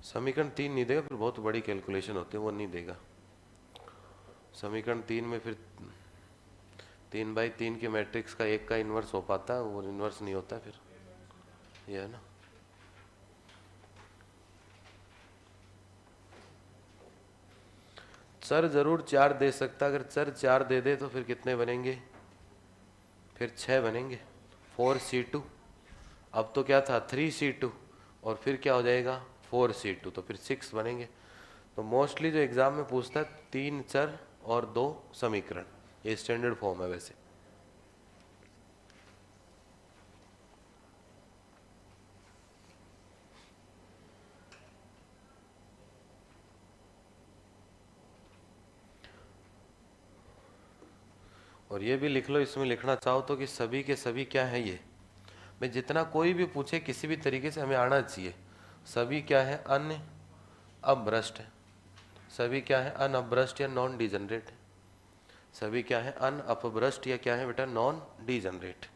समीकरण 3 नहीं देगा, फिर बहुत बड़ी कैलकुलेशन होती है, वो नहीं देगा। समीकरण 3 में फिर 3/3 के मैट्रिक्स का एक का इन्वर्स हो पाता है, वो इन्वर्स नहीं होता फिर, ये है ना। चर जरूर 4 दे सकता, अगर चर 4 दे दे तो फिर कितने बनेंगे, फिर 6 बनेंगे, 4C2, अब तो क्या था 3C2, और फिर क्या हो जाएगा 4C2, तो फिर 6 बनेंगे। तो मोस्टली जो एग्जाम में पूछता है 3 चर और 2 समीकरण, ये स्टैंडर्ड फॉर्म है वैसे। और ये भी लिख लो, इसमें लिखना चाहो तो कि सभी के सभी क्या है, ये मैं जितना कोई भी पूछे किसी भी तरीके से हमें आना चाहिए, सभी क्या है अन्य अभ्रष्ट है, सभी क्या है अनअभ्रष्ट या नॉन डिजनरेट है, सभी क्या है अनअपभ्रष्ट या क्या है बेटा नॉन डिजनरेट।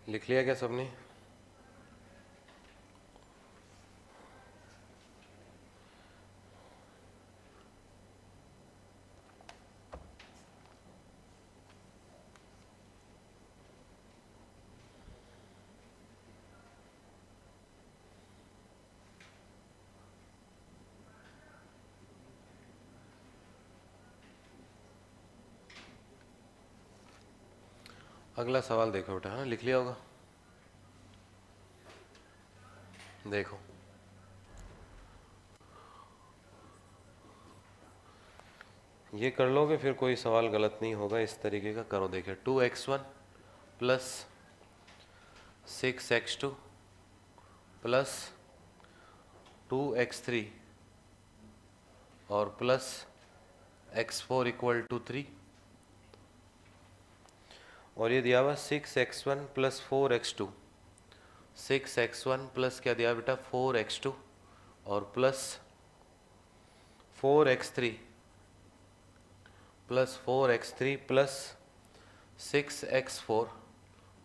लिख लिया क्या सबने? अगला सवाल देखो बेटा, हाँ लिख लिया होगा। देखो ये कर लोगे फिर कोई सवाल गलत नहीं होगा, इस तरीके का करो। देखिए 2x1 plus 6x2 plus 2x3 और प्लस x4 इक्वल टू 3, और ये दिया हुआ 6x1 plus 4x2, 6x1 plus क्या दिया बेटा 4x2 और plus 4x3 plus 4x3 plus 6x4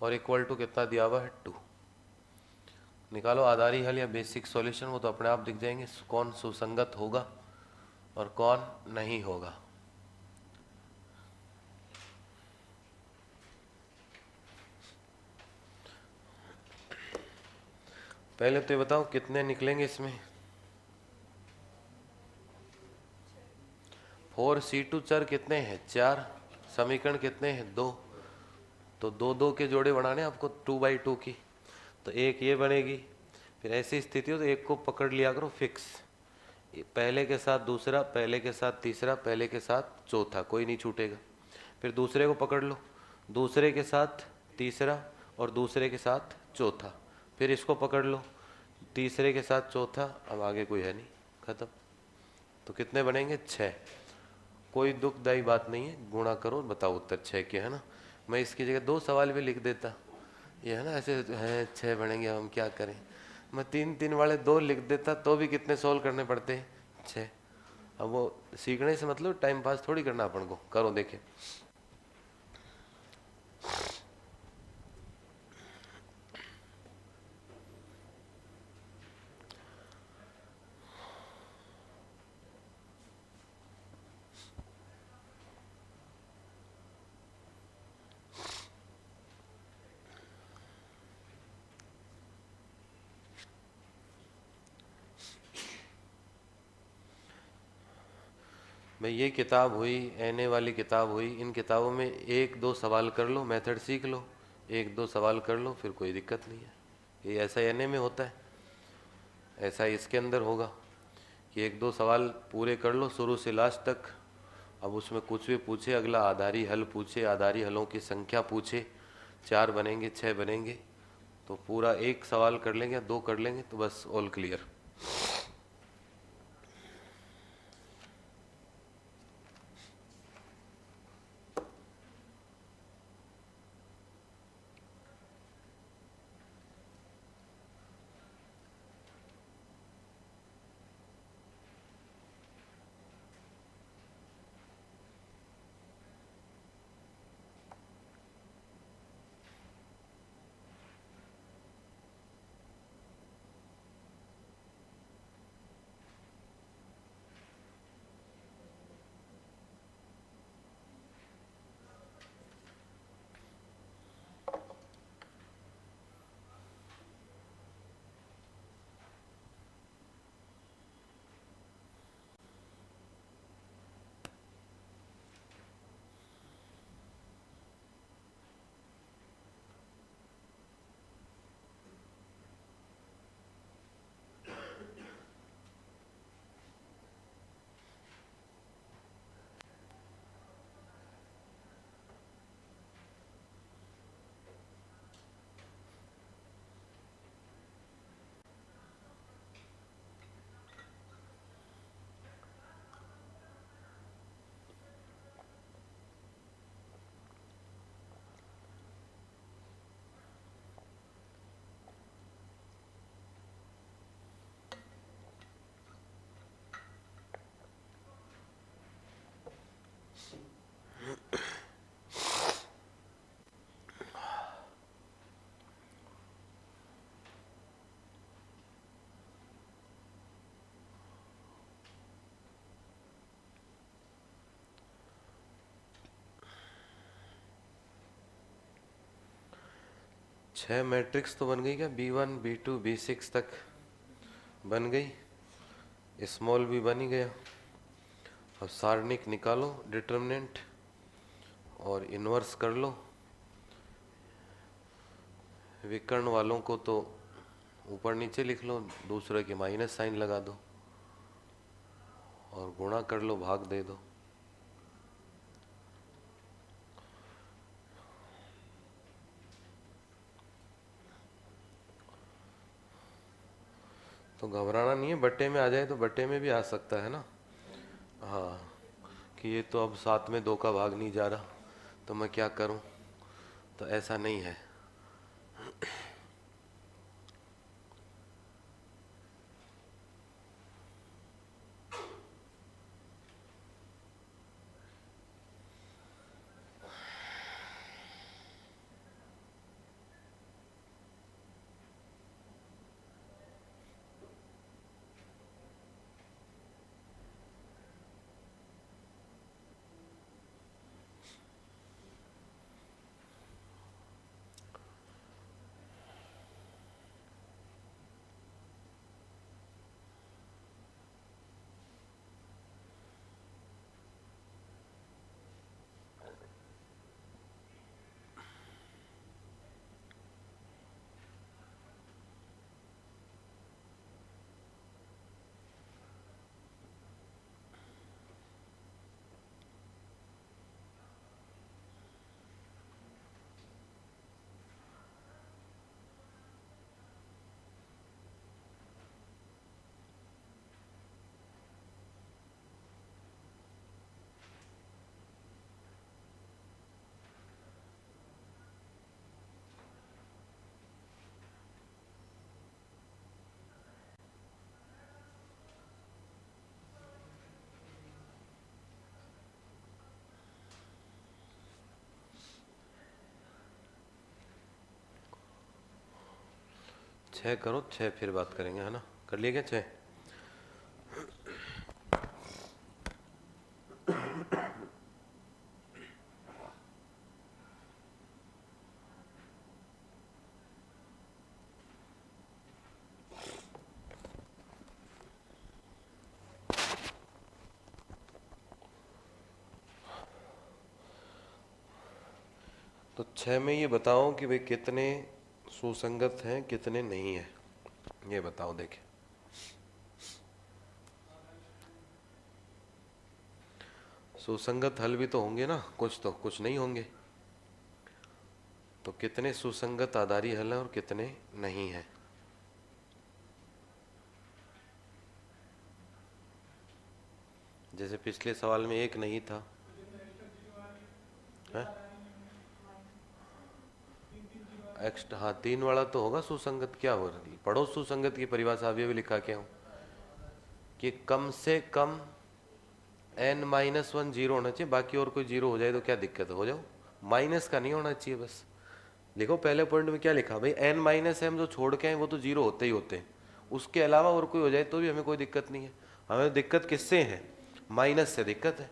और इक्वल टू कितना दिया हुआ है 2। निकालो आधारी हल या बेसिक सॉल्यूशन, वो तो अपने आप दिख जाएंगे कौन सुसंगत होगा और कौन नहीं होगा। पहले तो ये बताओ कितने निकलेंगे इसमें। 4C2 चर कितने हैं 4, समीकरण कितने हैं 2, तो 2 2 के जोड़े बनाने आपको 2/2 की, तो एक ये बनेगी। फिर ऐसी स्थिति हो तो एक को पकड़ लिया करो फिक्स, पहले के साथ दूसरा, पहले के साथ तीसरा, पहले के साथ चौथा, कोई नहीं छूटेगा। फिर दूसरे को पकड़ लो, दूसरे के साथ तीसरा और दूसरे के साथ चौथा, फिर इसको पकड़ लो, तीसरे के साथ चौथा, अब आगे कोई है नहीं, खत्म। तो कितने बनेंगे 6। कोई दुखदायी बात नहीं है, गुणा करो बताओ उत्तर 6 के, है ना। मैं इसकी जगह 2 सवाल भी लिख देता, ये है ना, ऐसे हैं 6 बनेंगे, हम क्या करें। मैं 3 3 वाले 2 लिख देता तो भी कितने सोल्व करने पड़ते हैं 6। अब वो सीखने से मतलब टाइम पास थोड़ी करना अपन को, करो देखे। भाई ये किताब हुई, एनए वाली किताब हुई, इन किताबों में 1 2 सवाल कर लो, मेथड सीख लो, 1 2 सवाल कर लो, फिर कोई दिक्कत नहीं है। ये ऐसा एनए में होता है, ऐसा इसके अंदर होगा कि 1 2 सवाल पूरे कर लो शुरू से लास्ट तक। अब उसमें कुछ भी पूछे, अगला आधारी हल पूछे, आधारी हलों की संख्या पूछे, 4 बनेंगे 6 बनेंगे, तो पूरा 1 सवाल कर लेंगे 2 कर लेंगे तो बस ऑल क्लियर। 6 मैट्रिक्स तो बन गई क्या, B1 B2 B6 तक बन गई, स्मॉल भी बन ही गया। अब सारणिक निकालो डिटर्मिनेंट और इन्वर्स कर लो। विकर्ण वालों को तो ऊपर नीचे लिख लो, दूसरे के माइनस साइन लगा दो और गुणा कर लो, भाग दे दो। तो घबराना नहीं है, बट्टे में आ जाए तो बट्टे में भी आ सकता है ना। हाँ, कि ये तो अब साथ में 2 का भाग नहीं जा रहा तो मैं क्या करूं, तो ऐसा नहीं है। छः करो, 6 फिर बात करेंगे, है ना। कर लिए क्या 6? तो 6 में ये बताओ कि भाई कितने सुसंगत हैं कितने नहीं हैं, ये बताओ। देखें, सुसंगत हल भी तो होंगे ना, कुछ तो कुछ नहीं होंगे। तो कितने सुसंगत आधारी हल हैं और कितने नहीं हैं। जैसे पिछले सवाल में एक नहीं था, है एक्स्ट्रा। हाँ, 3 वाला तो होगा सुसंगत। क्या हो रहा है, पढ़ो सुसंगत की परिभाषा अभी भी लिखा के हूं कि कम से कम n-1 जीरो होना चाहिए, बाकी और कोई जीरो हो जाए तो क्या दिक्कत है, हो जाओ, माइनस का नहीं होना चाहिए बस। लिखो पहले पॉइंट में क्या लिखा, भाई n-m जो छोड़ के आए वो तो जीरो होते ही होते हैं, उसके अलावा और कोई हो जाए तो भी हमें कोई दिक्कत नहीं है। हमें दिक्कत किससे है, माइनस से दिक्कत है।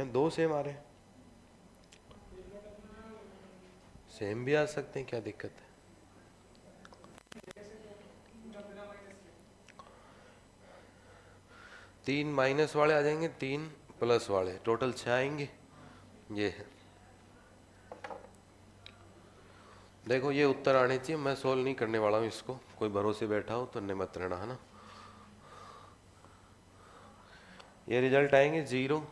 2 सेम आ रहे हैं, सेम भी आ सकते हैं, क्या दिक्कत है। 3 माइनस वाले आ जाएंगे, 3 प्लस वाले, टोटल 6 आएंगे। ये है, देखो ये उत्तर आने चाहिए। मैं सोल्व नहीं करने वाला हूँ इसको, कोई भरोसे बैठा हो तो मत रहना, है ना। ये रिजल्ट आएंगे 0,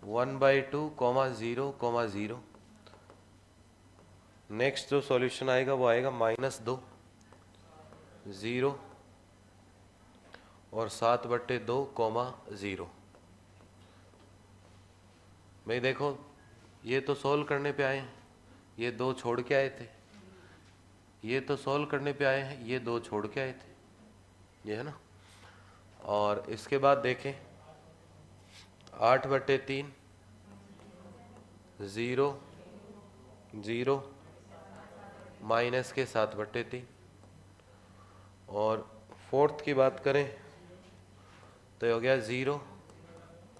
1/2, 0, 0। नेक्स्ट जो सॉल्यूशन आएगा वो आएगा -2, 0 और 7/2, 0। भाई देखो, ये तो सोल्व करने पे आए हैं, ये 2 छोड़ के आए थे। ये तो सोल्व करने पे आए हैं, ये 2 छोड़ के आए थे, ये है ना। और इसके बाद देखें 8/3, 0, 0 माइनस के 7/3। और फोर्थ की बात करें तो ये हो गया 0,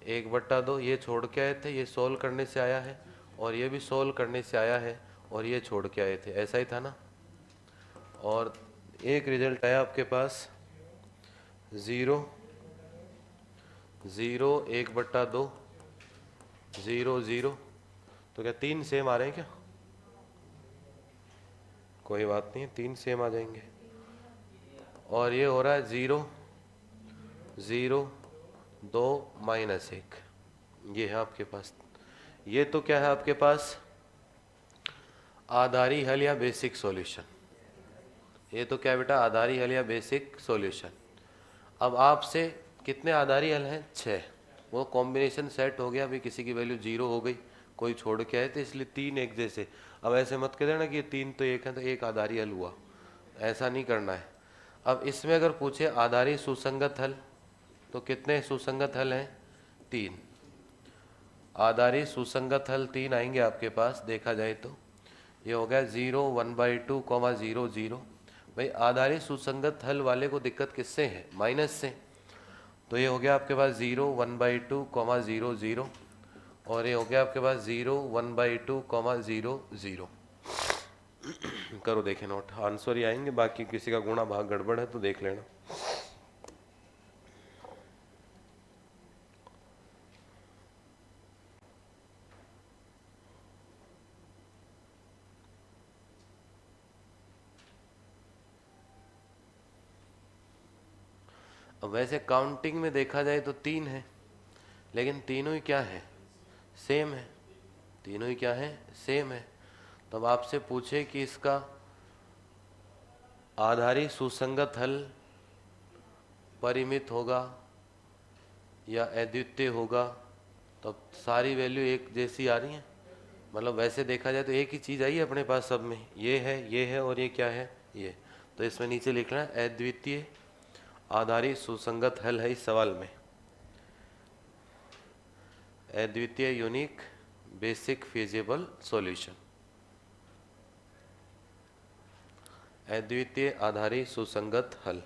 1/2, ये छोड़ के आए थे, ये सोल्व करने से आया है। और ये भी सोल्व करने से आया है और ये छोड़ के आए थे, ऐसा ही था ना। और एक रिजल्ट आया आपके पास 0 0 1/2 0 0। तो क्या 3 सेम आ रहे हैं क्या? कोई बात नहीं, 3 सेम आ जाएंगे। और ये हो रहा है 0 0 2 -1, ये है आपके पास। ये तो क्या है आपके पास? आधारी हल या बेसिक सॉल्यूशन। ये तो क्या बेटा? आधारी हल या बेसिक सॉल्यूशन। अब आपसे कितने आधारी हल हैं? 6। वो कॉम्बिनेशन सेट हो गया, अभी किसी की वैल्यू 0 हो गई, कोई छोड़ के आए थे, इसलिए 3 एक जैसे। अब ऐसे मत कह देना कि ये 3 तो एक है तो एक आधारी हल हुआ, ऐसा नहीं करना है। अब इसमें अगर पूछे आधारी सुसंगत हल, तो कितने सुसंगत हल हैं? 3। आधारी सुसंगत हल 3 आएंगे आपके पास, देखा जाए तो ये हो गया 0 1/2 0 0। भाई आधारी सुसंगत हल वाले को दिक्कत किससे है? माइनस से। तो ये हो गया आपके पास 0 1/2 0 0, और ये हो गया आपके पास 0 1/2 0 0। करो देखें नोट, आंसर ही आएंगे, बाकी किसी का गुणा भाग गड़बड़ है तो देख लेना। अब वैसे काउंटिंग में देखा जाए तो 3 है, लेकिन तीनों ही क्या है? सेम है। तीनों ही क्या है? सेम है। तो अब आपसे पूछे कि इसका आधारी सुसंगत हल परिमित होगा या अद्वितीय होगा, तो सारी वैल्यू एक जैसी आ रही हैं। मतलब वैसे देखा जाए तो एक ही चीज़ आई है अपने पास सब में, ये है और ये क्या है? ये। तो इसमें नीचे लिखना है अद्वितीय आधारी सुसंगत हल है इस सवाल में। अद्वितीय यूनिक बेसिक फिजिबल सॉल्यूशन। अद्वितीय आधारी सुसंगत हल।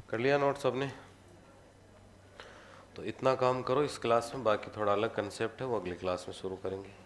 कर लिया नोट सबने? तो इतना काम करो इस क्लास में, बाकी थोड़ा अलग कंसेप्ट है वो अगली क्लास में शुरू करेंगे।